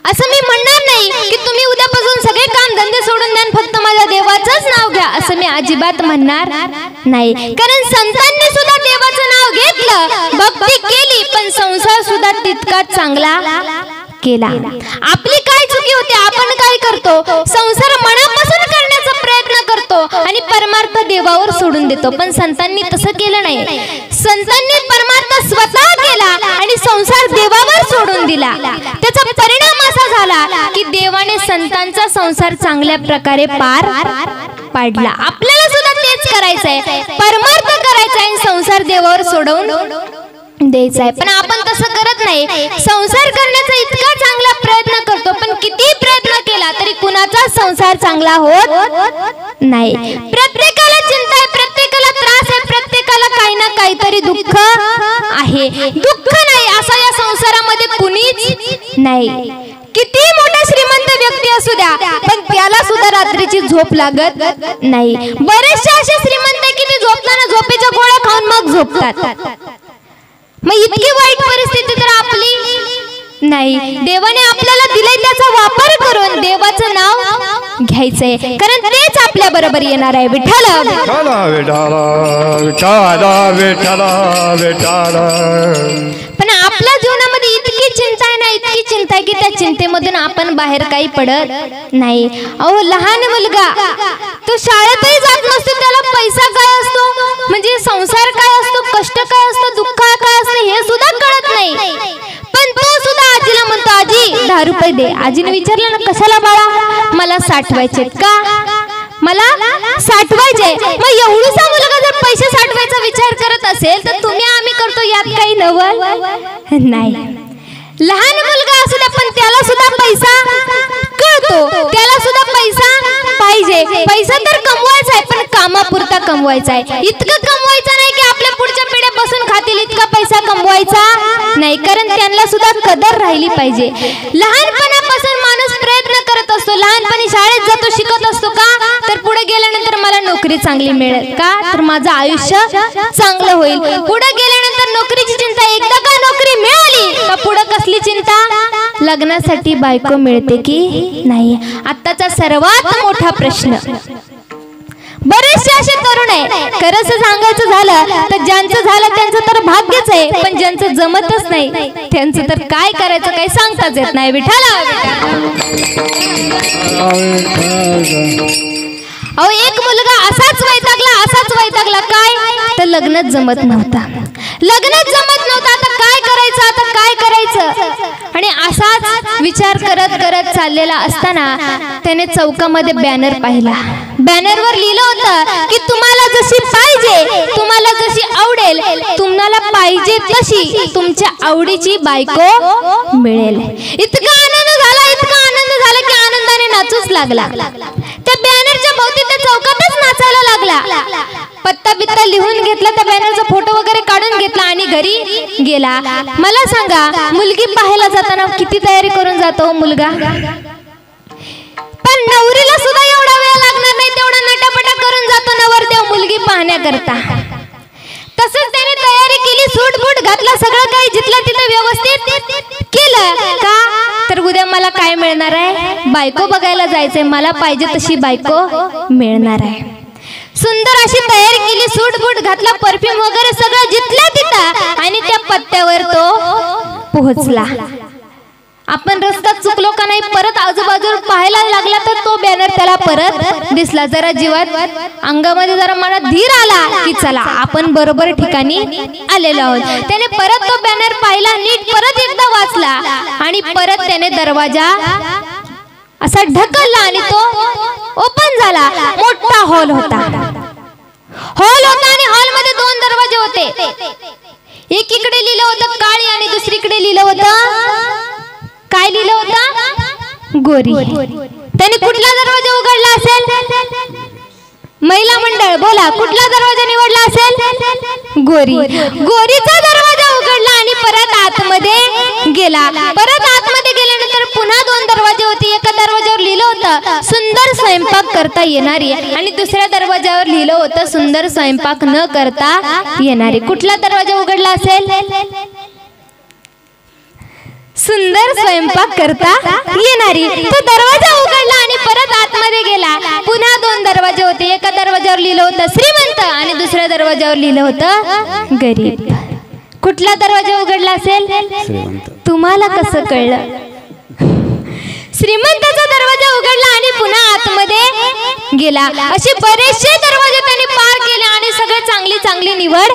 असं मी म्हणणार नाही की तुम्ही उद्यापासून सगळे काम धंदे सोडून द्या फक्त माझ्या देवाचंच नाव घ्या, असं मी अजिबात म्हणणार नाही. कारण संतांनी सुद्धा देवाचं नाव घेतलं, भक्ती केली, पण संसार सुद्धा तितकाच चांगला केला. आपली काय चुकी होते? आपण काय करतो? संसार मनापासून करण्याचा प्रयत्न करतो आणि परमार्थ देवावर सोडून देतो. पण संतांनी तसं केलं नाही. संतांनी परमार्थ स्वतः केला आणि संसार देवावर सोडून दिला. त्याचा परिणाम असा झाला की देवाने संतांचा संसार चांगल्या प्रकारे पार पाडला. आपल्याला सुद्धा तेच करायचंय, परमार्थ करायचा आहे, संसार देवावर सोडवून द्यायचा आहे. पण आपण तसं करत नाही. संसार करण्याचा इतका चांगला प्रयत्न करतो, पण किती प्रयत्न केला तरी कुणाचा संसार चांगला होत नाही. प्रत्येकाला चिंता आहे, प्रत्येकाला त्रास आहे, प्रत्येकाला काही ना काहीतरी दुःख आहे. दुःख नाही असं या संसारामध्ये कुणीच नाही. किती मोठा श्रीमंत व्यक्ती असू द्या, पण त्याला सुद्धा रात्रीची झोप लागत नाही. बरेचसे असे श्रीमंत आहे की ते झोपताना झोपेच्या गोळ्या खाऊन मग झोपतात. मग इतकी वाईट परिस्थिती तर आपली नाही. देवाने आपल्याला दिलंय त्याचा वापर करून देवाचं नाव घ्यायचंय, कारण तेच आपल्या बरोबर येणार आहे. विठ्ठल पण आपल्या जीवनामध्ये इतकी चिंता आहे ना, इतकी चिंता आहे की त्या चिंतेमधून आपण बाहेर काही पडत नाही. अहो, लहान मुलगा तो शाळेतही जात नसतो, त्याला पैसा काय असतो, म्हणजे संसार काय असतो, कष्ट काय असतो, दुःख काय असतं हे सुद्धा कळत नाही. पण तो सुद्धा आजीला म्हणतो, आजी 10 रुपये दे. आजीने विचारलं ना, कशाला बाळा? मला साठवायचे. का? मला साठवायचे. मग एवढूसा मुलगा जर पैसे साठवायचा विचार करत असेल तर तुम्ही आम्ही करतो यात काही नवल नाही. लहान मुलगा असू द्या, पण त्याला सुद्धा पैसा कळतो, त्याला सुद्धा पैसा पाहिजे. पैसा तर कमवायचा आहे, पण कामापुरता कमवायचा आहे. इतकं कमवायचं नाही की आपल्या पुढच्या पिढ्या बसून खातील, इतका पैसा कमवायचा नाही, कारण त्यांना सुद्धा कदर राहिली पाहिजे. लहानपणापासून माणूस प्रयत्न करत असतो. लहानपणी शाळेत जातो, शिकत असतो. का? तर पुढे गेल्यानंतर मला नोकरी चांगली मिळेल. का? तर माझं आयुष्य चांगलं होईल. पुढे गेल्यानंतर नोकरीची चिंता. एकदा का नोकरी मिळाली का पुढे कसली चिंता? लग्नासाठी बायको मिळते की नाही. आत्ताचा सर्वात मोठा प्रश्न. बरेचसे असे तरुण आहे, खरंच सांगायचं झालं तर ज्यांचं झालं त्यांचं तर भाग्यच आहे, पण ज्यांचं जमतच नाही त्यांचं तर काय करायचं काही सांगताच येत नाही. विठ्ठल अहो, एक मुलगा असाच वैतागला. काय? तर लग्नच जमत नव्हता. आता काय करायचं? आणि असाच विचार करत चाललेला असताना त्याने चौकामध्ये बॅनर पाहिला. बॅनरवर लिहिलं होतं की तुम्हाला जशी पाहिजे, तुम्हाला जशी आवडेल, तुम्हाला पाहिजे तशी तुमच्या आवडीची बायको मिळेल. इतका आनंद झाला की आनंदाने नाचूच लागला. त्या बॅनरच्या भोवती त्या चौकातच नाचायला लागला. पत्ता बित्ता लिहून घेतला, त्या बॅनरचा फोटो वगैरे काढून घेतला आणि घरी गेला. मला सांगा, मुलगी पाहायला जाताना किती तयारी करून जातो मुलगा? पण नवरीला सुद्धा एवढा वेळ लागणार नाही, तेवढा नटापटा करून जातो नवरदेव मुलगी पाहण्याकरता. तसंच त्याने तयारी केली, सूट बूट घातला, सगळं काही जिथलं तिथं व्यवस्थित केलं. का? तर उद्या मला काय मिळणार आहे? बायको बघायला जायचंय, मला पाहिजे तशी बायको मिळणार आहे. सुंदर अशी तयारी केली, सूट बूट घातला, परफ्यूम वगैरे सगळं जिथलं तिथं, आणि त्या पत्त्यावर तो पोहोचला. आपण रस्ता चुकलो का नाही, परत आजूबाजूला पाहायला लागला तर तो बॅनर त्याला परत दिसला. जरा जीवात अंगामध्ये जरा मनात धीर आला की चला आपण बरोबर ठिकाणी आलेलो आहोत. त्याने परत तो बॅनर पाहिला, नीट परत एकदा वाचला आणि परत त्याने दरवाजा असा ढकलला आणि तो ओपन झाला. मोठा हॉल होता आणि हॉलमध्ये 2 दरवाजे होते. एकीकडे लिहिलं होतं काळी आणि दुसरीकडे लिहिलं होतं काय? लिहिलं होतं गोरी. त्याने कुठला दरवाजा उघडला असेल? महिला मंडळ, बोला कुठला दरवाजा निवडला असेल? गोरी. गोरीचा दरवाजा उघडला आणि परत आतमध्ये गेला. परत आतमध्ये गेल्यानंतर पुन्हा 2 दरवाजे होते. एका दरवाजावर लिहिलं होतं सुंदर स्वयंपाक करता येणारी आणि दुसऱ्या दरवाजावर लिहिलं होतं सुंदर स्वयंपाक न करता येणारी. कुठला दरवाजा उघडला असेल? सुंदर स्वयंपाक करता येणारी. तो दरवाजा उघडला आणि परत आतमध्ये गेला. पुन्हा 2 दरवाजे होते. एका दरवाजावर लिहिलं होतं श्रीमंत आणि दुसऱ्या दरवाजावर लिहिलं होतं गरीब. कुठला दरवाजा उघडला असेल? तुम्हाला कसं कळलं? श्रीमंताचा दरवाजा उघडला आणि पुन्हा आतमध्ये गेला. असे बरेचसे दरवाजे त्याने पार केले आणि सगळे चांगली निवड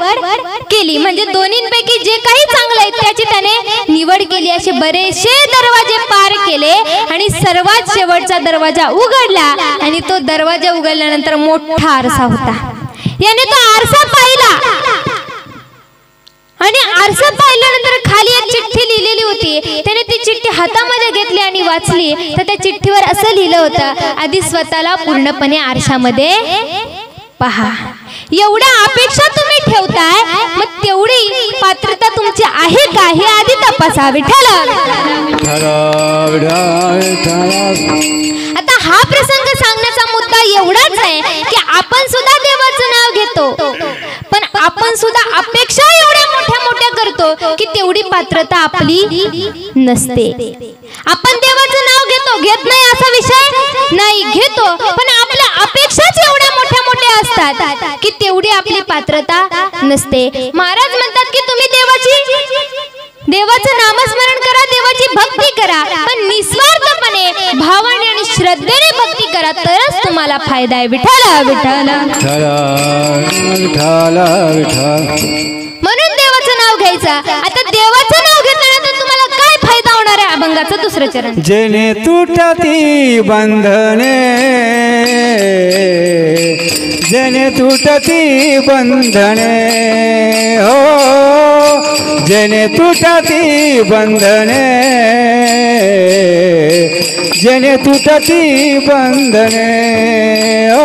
केली. म्हणजे दोन्हींपैकी जे काही चांगलं आहे त्याची त्याने निवड केली. असे बरेचसे दरवाजे पार केले आणि सर्वात शेवटचा दरवाजा उघडला आणि तो दरवाजा उघडल्यानंतर मोठा आरसा होता. याने तो आरसा पाहिला आणि आरसा पाहिल्यानंतर खाली एक चिठ्ठी लिहिलेली होती. त्याने ती चिठ्ठी हातामध्ये घेतली आणि वाचली. तर त्या चिठ्ठीवर असं लिहिलं होतं आधी स्वतःला पूर्णपणे आरशामध्ये पहा. एवढ्या अपेक्षा तुम्ही ठेवताय मग तेवढी पात्रता तुमची आहे का हे आधी तपासा. विठ्ठल. आता हा प्रसंग सांगण्याचा मुद्दा एवढाच आहे की आपण सुद्धा देवाचं नाव घेतो पण आपण सुद्धा अपेक्षा एवढ्या मोठ्या करतो की तेवढी पात्रता आपली नसते. आपण देवाचं नाव घेत नाही असा विषय नाही, घेतो पण आपल्या अपेक्षाच एवढ्या मोठ्या असतात की तेवढी आपली पात्रता नसते. महाराज म्हणतात की तुम्ही देवाचं नामस्मरण करा, देवाची भक्ती करा पण निस्वार्थपणे भावाने आणि श्रद्धेने भक्ती करा तरच तुम्हाला फायदा आहे. विठ्ठल विठ्ठल. म्हणून देवाचं नाव घ्यायचं. आता देवाचं नाव घेतल्यानंतर तुम्हाला काय फायदा होणार आहे? अभंगाचं 2रं चरण. जेने तुटती बंधने, जेने तुटती बंधने, हो जेने तुटती बंधने, जेने तुटती बंधने, हो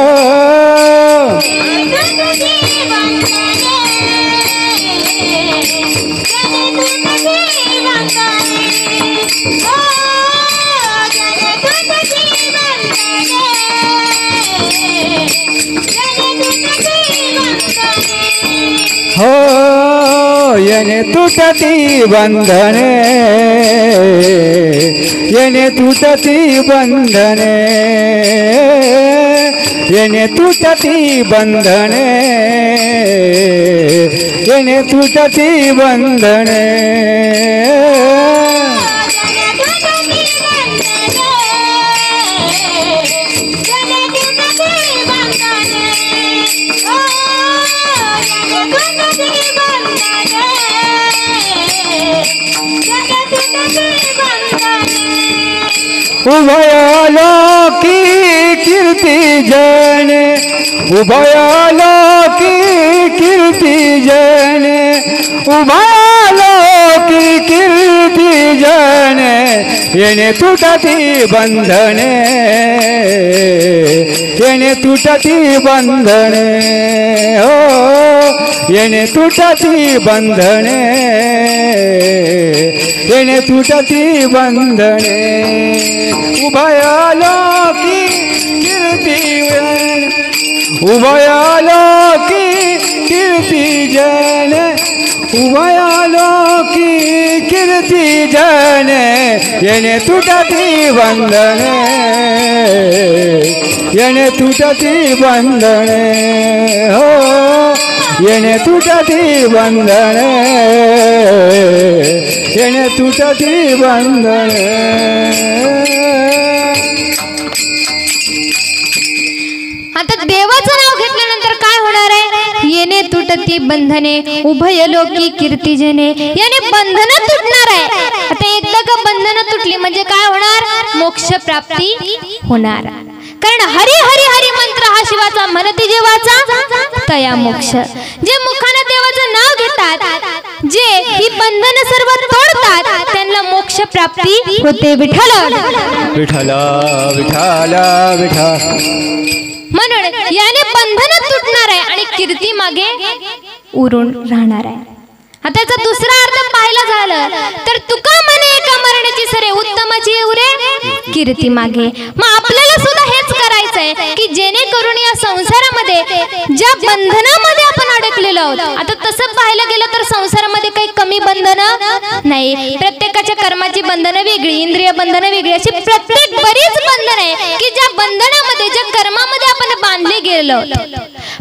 हो येने तुटती बंधने, येने तुटती बंधने, येने तुटती बंधने, येने तुटती बंधने, उभयालो की कीर्ती जने, उभयालो की कीर्ती जने, उभयालो की कीर्ती जने, येने तुटती बंधने, येने तुटती बंधने, हो येने तुटती बंधने, येने तुटती बंधने, उभयालो की कीर्ती जने, उभयालो की कीर्ती जने, उभयालो की कीर्ती जने, येने तुटती बंधने, येने तुटती बंधने, हो येने तुटती बंधने, येने तुटती बंधने. आता देवाचं नाव घेतल्यानंतर काय होणार आहे? येणे तुटती बंधने, उभयलोकी कीर्तिजने, याने बंधन तुटणार आहे. आता एकदा का बंधन तुटली म्हणजे काय होणार? मोक्ष प्राप्ती होणार. कारण हरी हरी हरी मंत्र हा शिवाचा म्हणती जेवाचा तया मोक्ष. जे मुखाने देवाचं नाव घेतात, जे ही बंधन सर्व तोडतात त्यांना मोक्ष प्राप्ती होते. विठ्ठल विठ्ठल विठ्ठल विठ्ठल. म्हणून याने बंधन तुटणार आहे आणि कीर्ती मागे उरून राहणार आहे. आता याचा 2रा अर्थ पाहायला झालं तर तुका म्हणे एका मरणाची सरे उत्तमाची उरे कीर्ती मागे. मग आपल्याला सुद्धा हेच करायचंय की जेणेकरून या संसारामध्ये ज्या बंधनामध्ये आपण अडकलेलो आहोत, आता तसं पाहायला गेलं तर संसारामध्ये काही कमी बंधनं नाही. प्रत्येकाच्या कर्माची बंधनं वेगळी, इंद्रिय बंधनं वेगळी, अशी प्रत्येक बरीच बंधन आहे की ज्या बंधनामध्ये ज्या कर्मामध्ये आपण बांधले गेलो.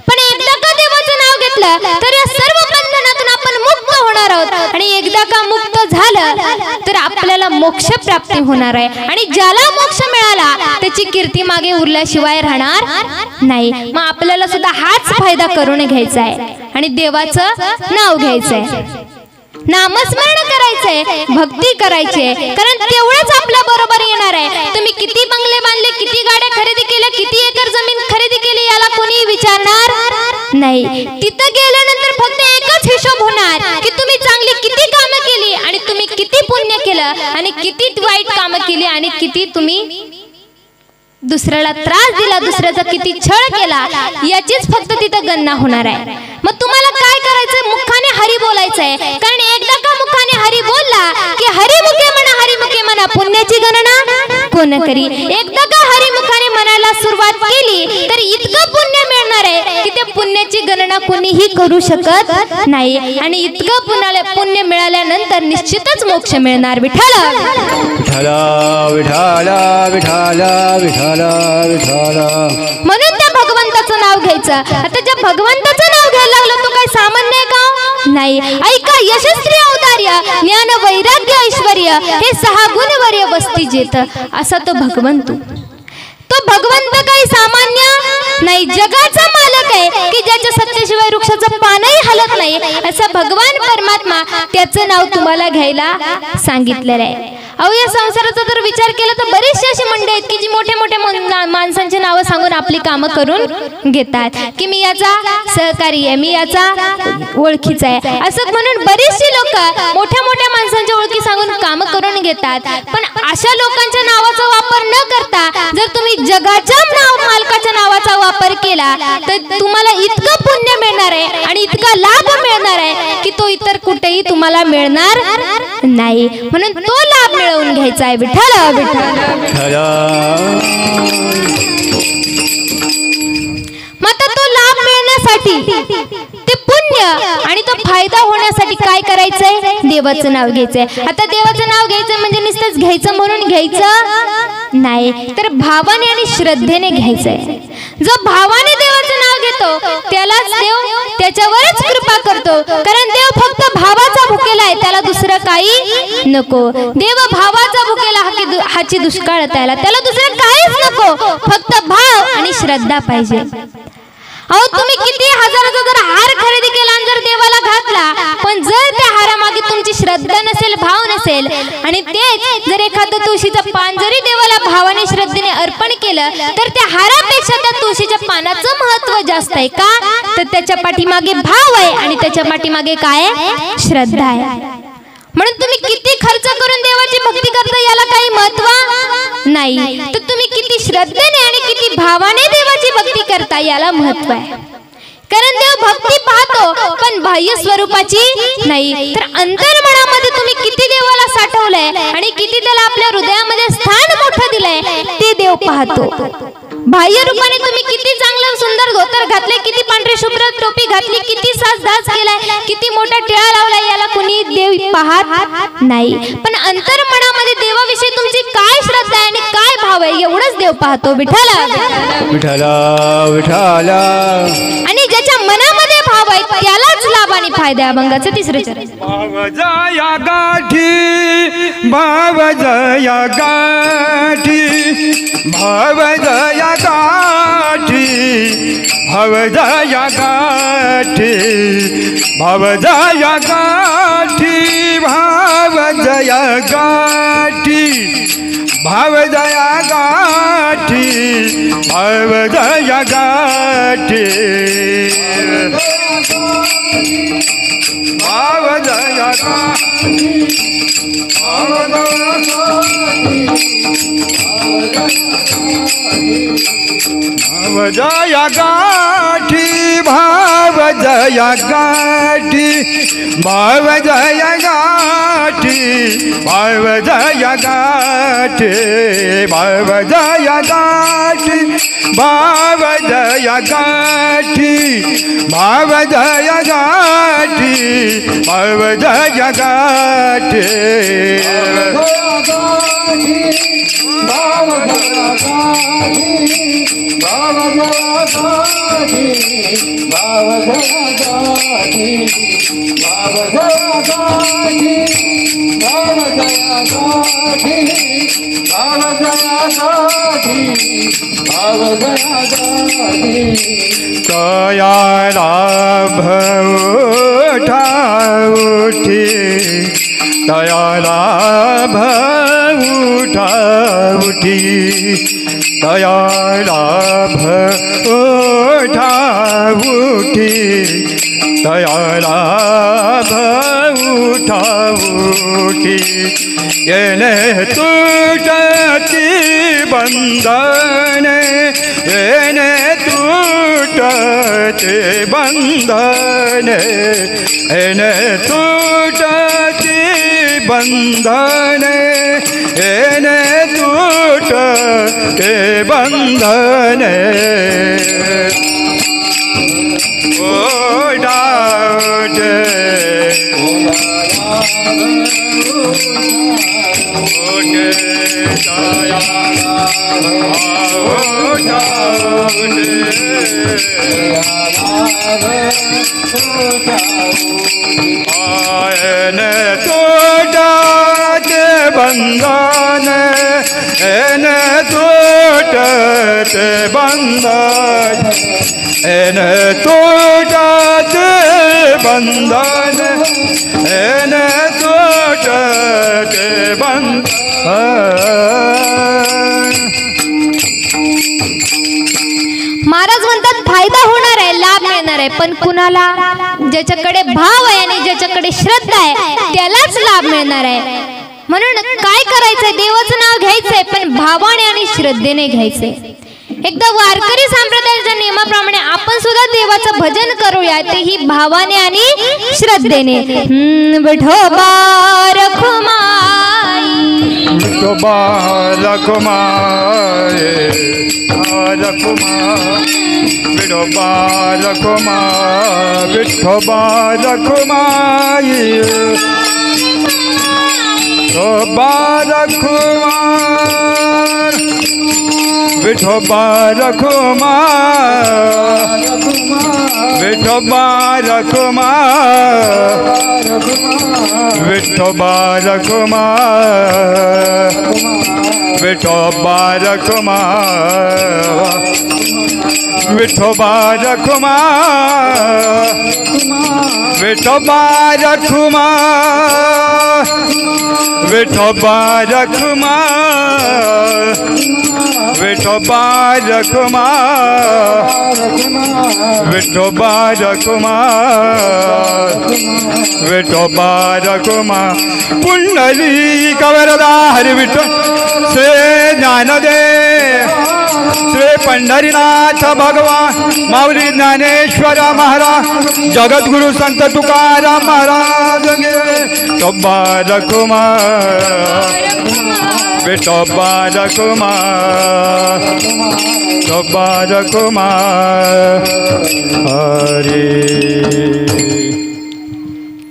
पण एकदा का देवाचं नाव घेतलं तर या सर्व बंधनातून आपण मुक्त होणार आहोत. आणि एकदा का मुक्त झालं तर आपल्याला मोक्ष प्राप्ती होणार आहे. आणि ज्याला मोक्ष मिळाला त्याची कीर्ती मागे उरल्याशिवाय राहणार नाही. मग आपल्याला सुद्धा हाच फायदा करून घ्यायचा आहे आणि देवाचं नाव घ्यायचंय, नामस्मरण करायचंय, भक्ती करायची आहे. कारण तेवढंच आपल्या बरोबर येणार आहे. तुम्ही किती बंगले बांधले, किती गाड्या खरेदी केल्या, किती एकर जमीन खरेदी केली, याला कोणी विचारणार नाही. तिथं गेल्यानंतर फक्त एकच हिशोब होणार की तुम्ही चांगली किती कामं केली आणि तुम्ही किती पुण्य केलं आणि किती वाईट कामं केली आणि किती तुम्ही दुसऱ्याला त्रास दिला, दुसऱ्याचा किती छळ केला, याचीच फक्त तिथं गणना होणार आहे. मग तुम्हाला काय करायचंय? मुखाने हरी बोलायचंय. कारण एकदा का मुखाने हरी बोलला की हरिमुखे म्हणा, हरिमुखे म्हणा, पुण्याची गणना कोण करी. एकदा का हरिमुखाने म्हणायला सुरुवात केली तर इतकं पुण्य मिळणार आहे की त्या पुण्याची गणना कोणीही करू शकत नाही. आणि इतकं पुण्य मिळाल्यानंतर निश्चितच मोक्ष मिळणार. विठ्ठल विठ्ठल विठ्ठल विठ्ठल विठ्ठल. म्हणून त्या भगवंताचं नाव घ्यायचं. आता ज्या भगवंताचं नाव घ्यायला लागलं तो काय सामान्य आहे का? नाही. ऐका, यशस्वी औदार्य, ज्ञान, वैराग्य, ऐश्वर्य हे 6 गुणवर्य वस्ती जेत असा तो भगवंत. तो भगवंत काही सामान्य नाही, जगाचा मालक आहे की ज्याच्या सत्तेशिवाय वृक्षाचं पानही हलत नाही असा भगवान परमात्मा. त्याचं नाव तुम्हाला घ्यायला सांगितलेलं आहे. अहो, या संसाराचा जर विचार केला तर बरीचशी अशी मंडळी आहेत की जी मोठ्या मोठ्या माणसांची नावं सांगून आपली कामं करून घेतात की मी याचा सहकारी आहे, मी याचा ओळखीचा आहे, असं म्हणून बरीचशी लोक मोठ्या मोठ्या माणसांच्या ओळखी सांगून कामं करून घेतात. पण अशा लोकांच्या नावाचा वापर न करता जर तुम्ही जगाच्या मालकाच्या नावाचा वापर केला तर तुम्हाला इतकं पुण्य मिळणार आहे आणि इतका लाभ मिळणार आहे की तो इतर कुठेही तुम्हाला मिळणार नाही. म्हणून तो लाभ मिळवून घ्यायचा आहे. विठ्ठल विठ्ठल. मग तो लाभ मिळण्यासाठी ते पुण्य आणि तो फायदा होण्यासाठी काय करायचंय? देवाचं नाव घ्यायचंय. आता देवाचं नाव घ्यायचं म्हणजे नुसतंच घ्यायचं म्हणून घ्यायचं नाही, तर भावाने आणि श्रद्धेने घ्यायचंय. जो भावाने देवाचं नाव घेतो त्यालाच देव त्याच्यावरच कृपा करतो. कारण देव फक्त भावाचा भुकेला आहे, त्याला दुसरं काही नको. देव भावाचा भुकेला हाची दुष्काळ त्याला दुसरं काहीच नको, फक्त भाव आणि श्रद्धा पाहिजे. अहो, तुम्ही किती हजाराचा जर हार खरेदी केला आणि जर देवाला घातला, पण जर त्या हारामागे तुमची श्रद्धा नसेल, भाव नसेल, आणि तेच जर एखादं तुळशीचं पान जरी देवाला भावाने श्रद्धेने अर्पण केलं तर त्या हारापेक्षा त्या तुळशीच्या पानाचं महत्व जास्त आहे. का? तर त्याच्या पाठीमागे भाव आहे आणि त्याच्या पाठीमागे काय आहे? श्रद्धा आहे. म्हणून तुम्ही किती खर्च करून देवाची भक्ती करता याला काही महत्व नाही, तर तुम्ही किती श्रद्धेने आणि किती भावाने देवाची भक्ती करता याला महत्व आहे. कारण देव भक्ती पाहतो पण बाह्य स्वरूपाची नाही. तर अंतर्मनामध्ये तुम्ही किती देवाला साठवलंय आणि किती त्याला आपल्या हृदयामध्ये स्थान मोठं दिलंय ते देव पाहतो. बाह्य रूपाने तुम्ही किती चांगलं सुंदर धोतर घातले, किती पांढरे शुभ्र टोपी घातली, किती साजधाज केलाय, किती मोठा टिळा लावलाय, याला कोणी देव पाहत नाही. पण अंतर्मनामध्ये देवाविषयी तुमची काय श्रद्धा आहे आणि काय भाव आहे एवढंच देव पाहतो. विठ्ठल विठ्ठल विठ्ठल. आणि ज्याच्या मनामध्ये भाव आहे त्यालाच लाभ आणि फायदा. अभंगाचं 3रं चरण. भाव जया गाठी, भाव जया गाठी, भाव जया गाठी, भाव जया गाठी, भाव जया गाठी, भाव जया गाठी, भाव जया गाठी, भाव जया गाठी, भाव जया गाठी, भाव जया गाठी, भाव जया गाठी, भाव जया गाठी, गाठी भाव जय गाठी भाव जय गाठी भाव जय गाठी भाव जय गाठी भाव जय गाठी तयाला भवठा उठी तयाला भवठा उठी तयाला भवठा उठी तयाला भवठा उठी येने तुटती बंधन येने तुटते बंधन येने तुटती बंधन येने तुटते बंधन बंधन एन टूटते बंधन एन टूटते बंधन एन टूटते बंधन महाराज म्हणतात फायदा होणार आहे, लाभ मिळणार आहे, पण कुणाला? ज्याच्याकडे भाव आहे आणि ज्याच्याकडे श्रद्धा आहे त्यालाच लाभ मिळणार आहे. म्हणून काय करायचंय? देवाचं नाव घ्यायचंय, पण भावाने आणि श्रद्धेने घ्यायचंय. एकदा वारकरी संप्रदायाच्या नियमाप्रमाणे आपण सुद्धा देवाचं भजन करूया, तेही भावाने आणि श्रद्धेने. विठोबा रखुमाई विठोबा रखुमाई विठोबा रखुमाई विठोबा रखुमाई विठोबा रखुमाई विठोबा रखुमाई विठोबा रखुमाई विठोबा रखुमाई विठोबा रखुमाई विठोबा रखुमाई विठोबा रखुमाई विठोबा रखुमाई विठोबा रखुमाई विठोबा रखुमाई विठोबा रखुमाई पुंडलिक वरदा हरि विठ्ठल श्री ज्ञानदेव श्री पंढरीनाथ भगवान माऊली ज्ञानेश्वर महाराज जगद्गुरु संत तुकाराम महाराज विठोबा रखुमाई विठोबा रखुमाई विठोबा रखुमाई हरे.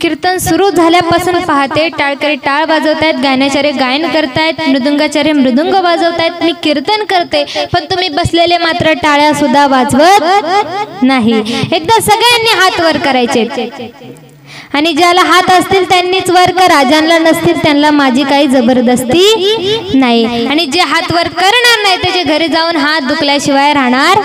कीर्तन सुरू झाल्यापासून पाहते टाळकरी टाळ वाजवतायत, गायनाचार्य गायन करतायत, मृदुंगाचार्य मृदुंग वाजवतायत. मी कीर्तन करते पण तुम्ही बसलेले मात्र टाळ्या सुद्धा वाजवत नाही. एकदा सगळ्यांनी हात वर करायचे आणि ज्याला हात असतील त्यांनीच वर करा, ज्यांना नसतील त्यांना माझी काही जबरदस्ती नाही. आणि जे हात वर करणार नाही त्याच्या घरी जाऊन हात दुखल्याशिवाय राहणार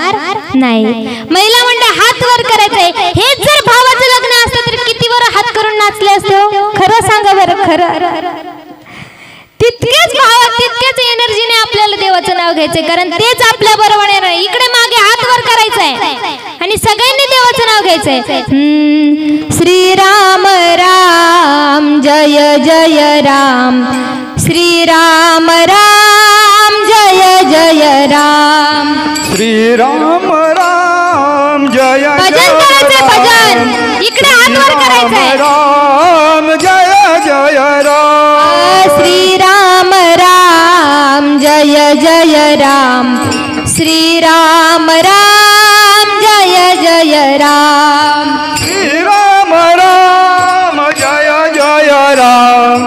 नाही. महिला मंडळ हात वर करायचंय. हेच जर भावाचं लग्न असतं तर किती वर हात करून नाचले असते हो? खरं सांगा बरं. खरं तितकेच भाव तितकेच एनर्जीने आपल्याला देवाचं नाव घ्यायचंय, कारण तेच आपल्या बरोबर आहे. इकडे मागे हात वर करायचंय आणि सगळ्यांनी देवाचं नाव घ्यायचंय. श्रीराम राम जय जय राम श्रीराम राम जय जय राम श्रीराम राम जय भजन करायचंय. भजन इकडे हात वर करायचंय. राम जय जय राम राम श्री राम राम जय जय राम श्री राम राम जय जय राम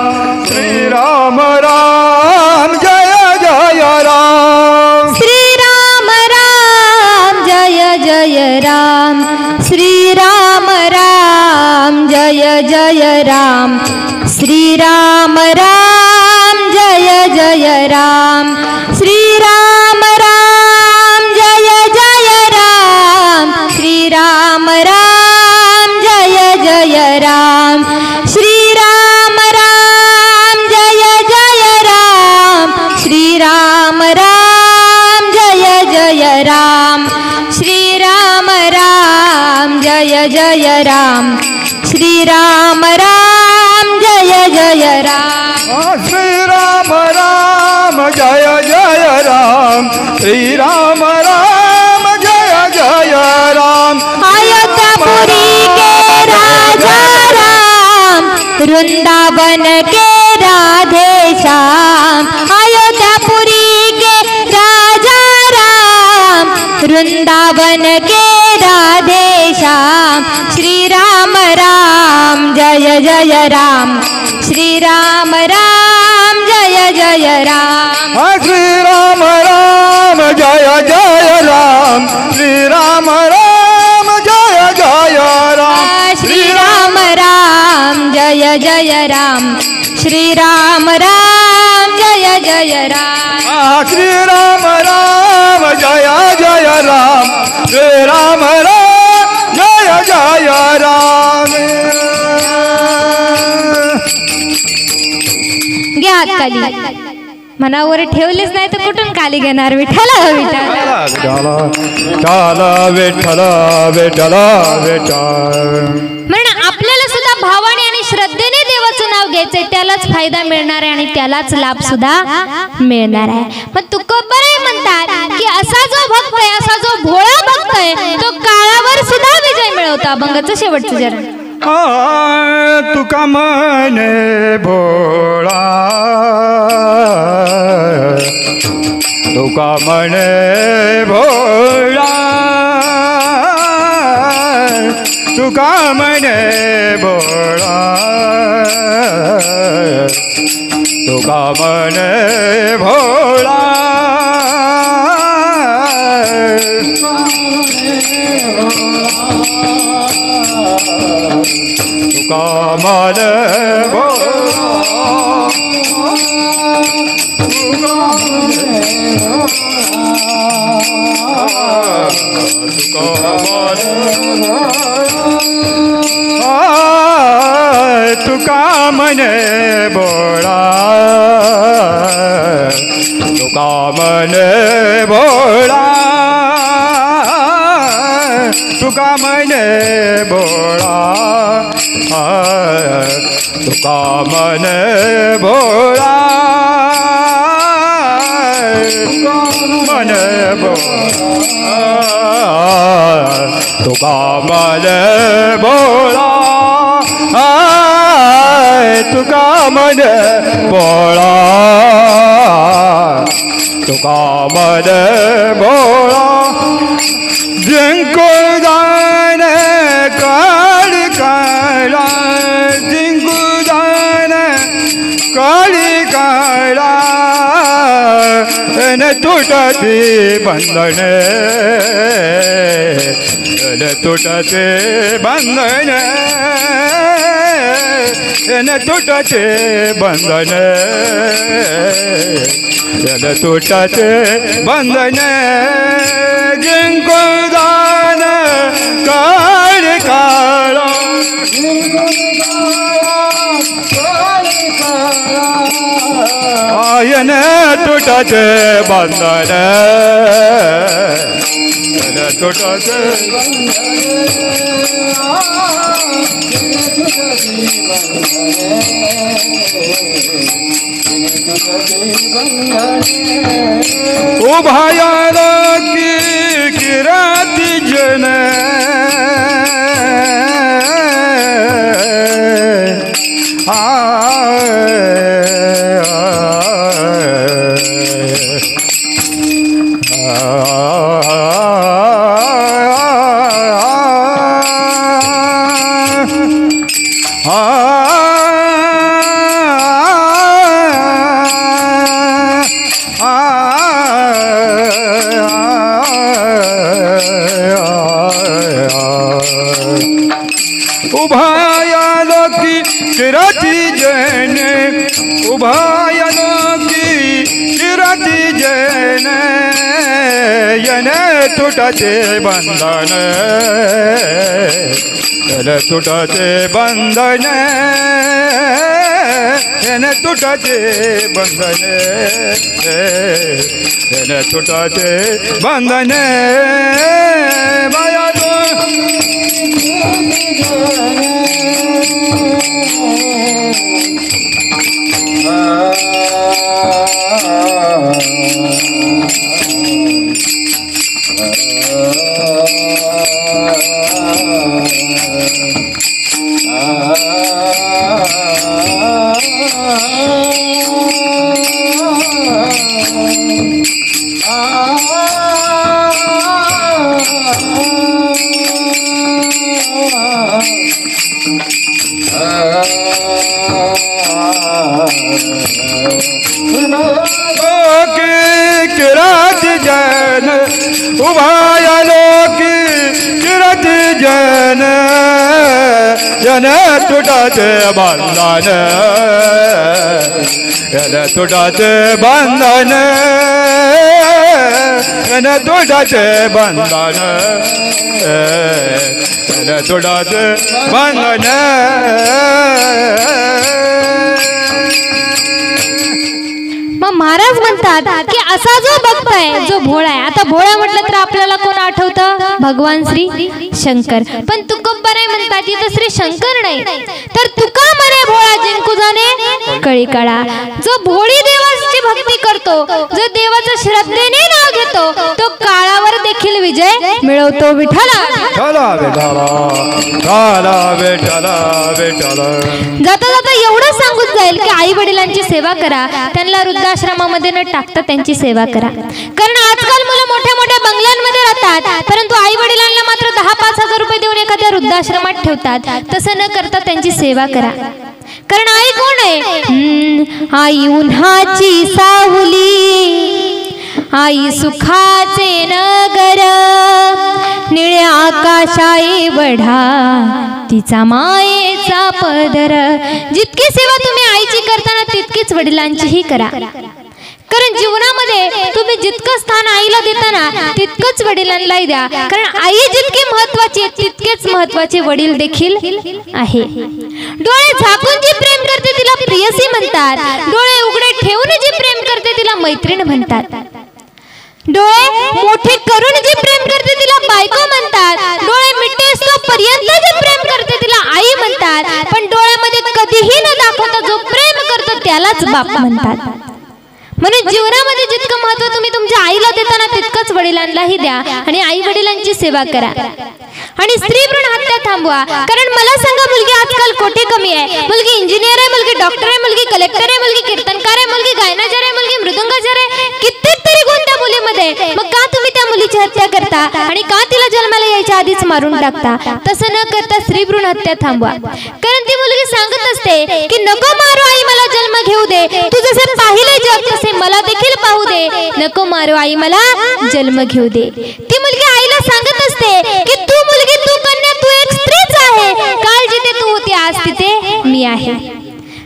श्री राम राम जय जय राम श्री राम राम जय जय राम श्री राम राम जय जय राम श्री राम राम जय जय राम श्री राम राम जय जय राम श्री राम राम जय जय राम श्री राम राम जय जय राम श्री राम राम जय जय राम श्री राम राम जय जय राम श्री राम राम जय जय राम श्री राम राम जय जय राम श्री राम राम जय जय राम अयोध्यापुरी के राजा राम वृंदावन के राधे श्याम अयोध्यापुरी के राजा राम वृंदावन के राधे श्याम श्री राम राम जय जय राम श्री राम राम जय जय राम श्री राम राम जय जय राम श्री राम राम जय जय राम श्री राम राम जय जय राम श्री राम राम जय जय राम श्री राम राम जय जय राम श्री राम राम जय जय राम घ्या हात खाली मनावर ठेवलेच नाही तर कुठून खाली घेणार विठ्ठला विठ्ठल विठ्ठल विठ्ठल विठ्ठल म्हणून आपल्याला सुद्धा भावाने आणि श्रद्धेने देवाचं नाव घ्यायचंय त्यालाच फायदा मिळणार आहे आणि त्यालाच लाभ सुद्धा मिळणार आहे पण तुकोबराय म्हणतात की असा जो भक्त आहे असा जो भोळा भक्त आहे तो काळावर सुद्धा विजय मिळवतो अभंगाचं शेवटचं चरण तुका मने भोळा तुका मने भोळा तुका मने भोळा तुका मने भोळा तुका मने भोळा तुका मने भोळा तुका मने भोळा तुका मने भोळा तुका मने भोळा मने भोळा तुका मने भोळा तुका मने भोळा तुका मने भोळा जिंकुदान काळी काळा जिंकुदान काळी काळा न तुटते बंधने न तुटते बंधने न तुटते बंधने न तुटते बंधने जिंकुदान काळी काळा आयन तुटते बंधन तुटते उभयार की किराती जन उभायालोकी चिरती जैन उभायालोकी चिरती जैन यने तुटते बंधन यने तुटते बंधन यने तुटते बंधन यने तुटते बंधन माया जन उभायालोकी चिरत जन जन तुटते बंधन जन तुटते बंधन जन तुटते बंधन जन तुटते बंधन मग महाराज म्हणतात की असा जो भक्त आहे जो भोळा आहे. आता भोळा म्हटलं तर आपल्याला कोण आठवतं? भगवान श्री शंकर. पण तुकोबाराय म्हणतात इथं श्री शंकर नाही तर तुका मरे भोळा जिंकू जाणे कळी काळा. जो भोळी देवाची भक्ती करतो जो देवाचं श्रद्धेने नाव घेतो तो काळावर देखील विजय मिळवतो. विठ्ठला जाता जाता एवढं सांगून जाईल की आई वडिलांची सेवा करा, त्यांना वृद्धाश्रमामध्ये न टाकता त्यांची सेवा करा. कारण आजकाल मुलं मोठ्या मोठ्या बंगल्यांमध्ये राहतात परंतु आई वडिलांना मात्र 10-5 हजार रुपये देऊन एखाद्या वृद्धाश्रमात ठेवतात. तसं न करता त्यांची सेवा करा. कारण आई कोण आहे? आई उन्हाची सावली, आई सुखाचे नगर, निळ्या आकाशाई वढा तिचा मायेचा पदर. जितकी सेवा तुम्ही आईची करताना तितकीच वडिलांचीही करा. कारण जीवनामध्ये तुम्ही जितकं स्थान आईला देताना तितकंच वडिलांनाही द्या. कारण आई जितकी महत्वाची आहे तितकेच महत्वाचे वडील देखील आहे. डोळे झाकून जी प्रेम करते तिला प्रियसी म्हणतात. डोळे उघडे ठेवून जी प्रेम करते तिला मैत्रीण म्हणतात. डोळे मोठे करून जी प्रेम करते तिला बायको म्हणतात. डोळे मिटेस्तो पर्यंत जी प्रेम करते तिला आई म्हणतात. पण डोळ्यामध्ये कधीही न दाखवता जो प्रेम करतो त्यालाच बाप म्हणतात. म्हणून जीवनामध्ये जितकं महत्व तुम्ही तुमच्या आईला देताना तितकंच वडिलांनाही द्या आणि आई वडिलांची सेवा करा. आणि स्त्री भ्रूण हत्या थांबवा. कारण मला सांगा मुलगी आजकाल कोठे कमी आहे? मुलगी इंजिनियर आहे, मुलगी डॉक्टर आहे, मुलगी कलेक्टर आहे, मुलगी कीर्तनकार आहे, मुलगी गायनाचार्य आहे, मुलगी मृदंगाचार्य आहे. कित्येक गुण त्या मुलीमध्ये. मग का तुम्ही त्या मुलीची हत्या करता आणि का तिला जन्माला यायच्या आधीच मारून टाकता? तसं न करता स्त्री भ्रूण हत्या थांबवा. कारण ती मुलगी सांगत असते की नको मारू आई मला जन्म घेऊ दे, तू जसे पाहिले जग तसे मला देखील पाहू दे, नको मारू आई मला जन्म घेऊ दे. ती मुलगी आईला सांगत असते की तू मुलगी, तू कन्या, तू एक स्त्रीच आहे. काल जिथे तू होती आज तिथे मी आहे.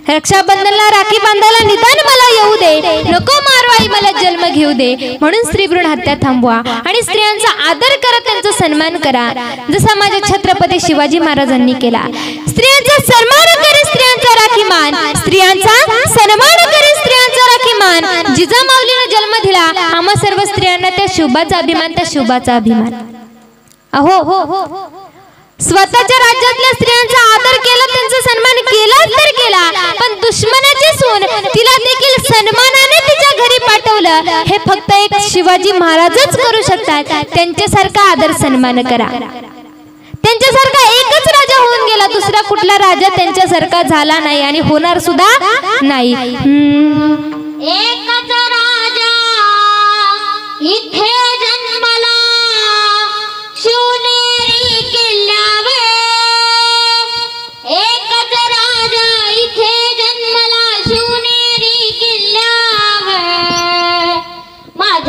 रक्षाबंधनला राखी बांधायला निदान मला येऊ दे, नको मारू आई मला जन्म घेऊ दे. म्हणून स्त्री भ्रूण हत्या थांबवा आणि स्त्रियांचा आदर करा, त्यांचा सन्मान करा जसा माझ्या छत्रपती शिवाजी महाराजांनी केला. स्त्रियांचा सन्मान करे स्त्रियांचा राखी मान, स्त्रियांचा सन्मान करे स्त्रियांचा राखी मान. जिजामाऊलीने जन्म दिला आम्हा सर्व स्त्रियांना त्या शुभाचा अभिमान, त्या शुभाचा अभिमान. अहो स्वतःच्या राज्यातल्या स्त्रियांचा आदर केला, त्यांचा सन्मान केला तर केला, पण दुश्मनाची सून तिला देखील सन्मानाने तिच्या घरी पाठवलं. हे फक्त एक शिवाजी महाराजच करू शकतात. त्यांच्यासारखा आदर सन्मान करा. त्यांच्यासारखा एकच राजा होऊन गेला, दुसरा कुठला राजा त्यांच्यासारखा झाला नाही आणि होणार सुद्धा नाही. एकच राजा इथे जन्मला शिवनेरी किल्ल्यावर, एकच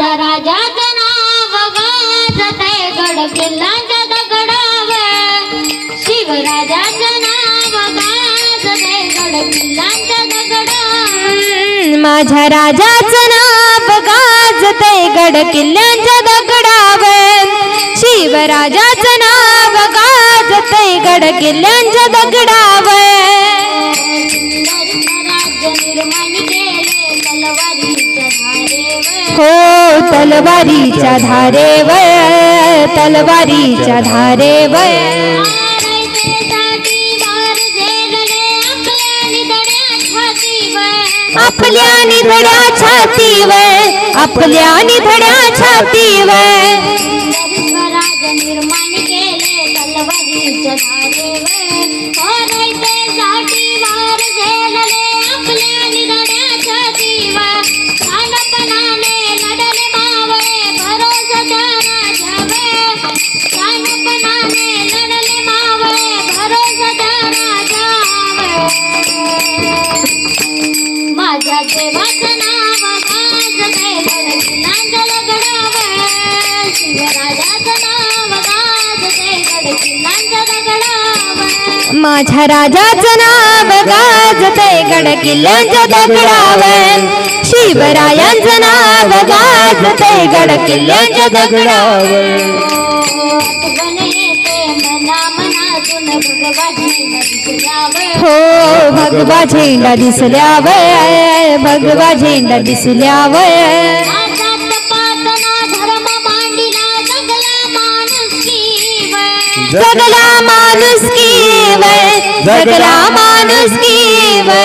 माझ्या राजाचं नाव गाजतंय गड किल्ल्यांच्या दगडावर शिवराजाचं नाव गाजतंय गड किल्ल्यांच्या दगडावर माझ्या राजाचं नाव गाजतंय गड किल्ल्यांच्या दगडावर शिवराजाचं नाव गाजतंय गड किल्ल्यांच्या दगडावर हो तलवारीच्या धारेवर तलवारीच्या धारेवर आपल्या निधड्या छातीवर आपल्या निधड्या छातीवर स्वराज निर्माण केले तलवारीच्या धारेवर होरायचे साठी वार झेलले आपल्या निधड्या छातीवर शानपणाने लढले मावळे भरोसाच्या राजावर शानपणाने लढले मावळे भरोसाच्या राजावर माझ्या देवाचं नाव गाजतंय गड किल्ल्यांच्या दगडावर शिवराजाचं नाव गाजतंय गड किल्ल्यांच्या दगडावर माझ्या राजाचं नाव गाजतंय गड किल्ल्यांच्या दगडावर शिवरायांचं नाव गाजतंय गड किल्ल्यांच्या दगडावर हो भगवा झेंडा दिसल्यावर भगवा झेंडा दिसल्यावर जगला माणुसकीवर जगला माणुसकीवर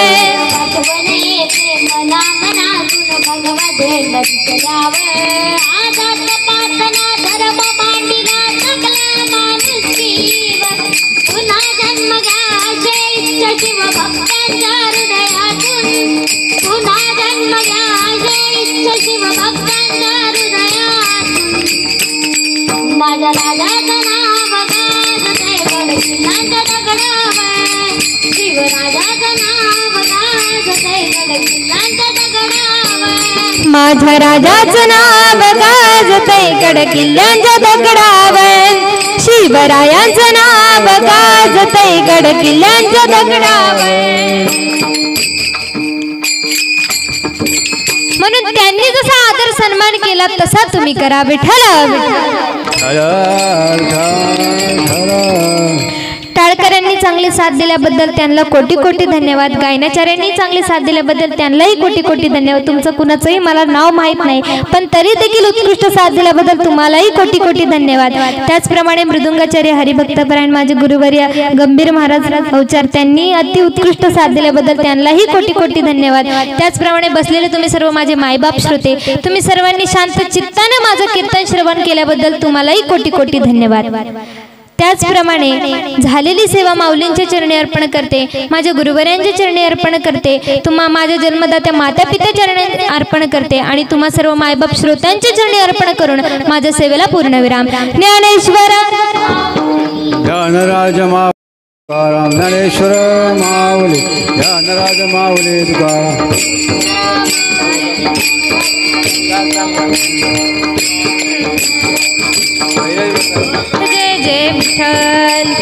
भगवा झेंडा दिसल्यावर आजात पातना धर्म मांडीला जगला माणुसकीवर पुन्हा जन्म घ्यायचे इच्छा शिवभक्तांच्या हृदयातून पुन्हा जन्म घ्यायचे इच्छा शिवभक्तांच्या हृदयातून माझ्या राजाचं नाव गाजतंय गड किल्ल्यांच्या दगडावर शिवराजाचं नाव गाजतंय गड किल्ल्यांच्या दगडावर माझ्या राजाचं नाव गाजतंय गड किल्ल्यांच्या दगडावर शिवरायांचं नाव गाजतंय गड किल्ल्यांच्या दगडावर म्हणून त्यांनी जसा आदर सन्मान केला तसा तुम्ही करा विठ्ठल टाळकऱ्यांनी चांगली साथ दिल्याबद्दल त्यांना कोटी कोटी धन्यवाद गायनाचार्यांनी चांगली साथ दिल्याबद्दल त्यांनाही कोटी कोटी धन्यवाद तुमचं कुणाचंही मला नाव माहीत नाही पण तरी देखील उत्कृष्ट साथ दिल्याबद्दल तुम्हालाही कोटी कोटी धन्यवाद त्याचप्रमाणे मृदुंगाचार्य हरिभक्तपरायण माझे गुरुवर्य गंभीर महाराज अवचार त्यांनी अति उत्कृष्ट साथ दिल्याबद्दल त्यांनाही कोटी कोटी धन्यवाद त्याचप्रमाणे बसलेले तुम्ही सर्व माझे मायबाप श्रोते तुम्ही सर्वांनी शांत चित्ताने माझं कीर्तन श्रवण केल्याबद्दल तुम्हालाही कोटी कोटी धन्यवाद त्याचप्रमाणे झालेली सेवा माऊलींच्या चरणी अर्पण करते माझ्या गुरुवर्यांच्या चरणी अर्पण करते तुम्हा माझ्या जन्मदात्या माता पित्या चरणी अर्पण करते आणि तुम्हा सर्व मायबाप श्रोत्यांच्या चरणी अर्पण करून माझ्या सेवेला पूर्णविराम ज्ञानेश्वर ज्ञानराज तुकाराम ज्ञानेश्वर माऊली ज्ञानराज माऊली तुकाराम जय जय विठ्ठल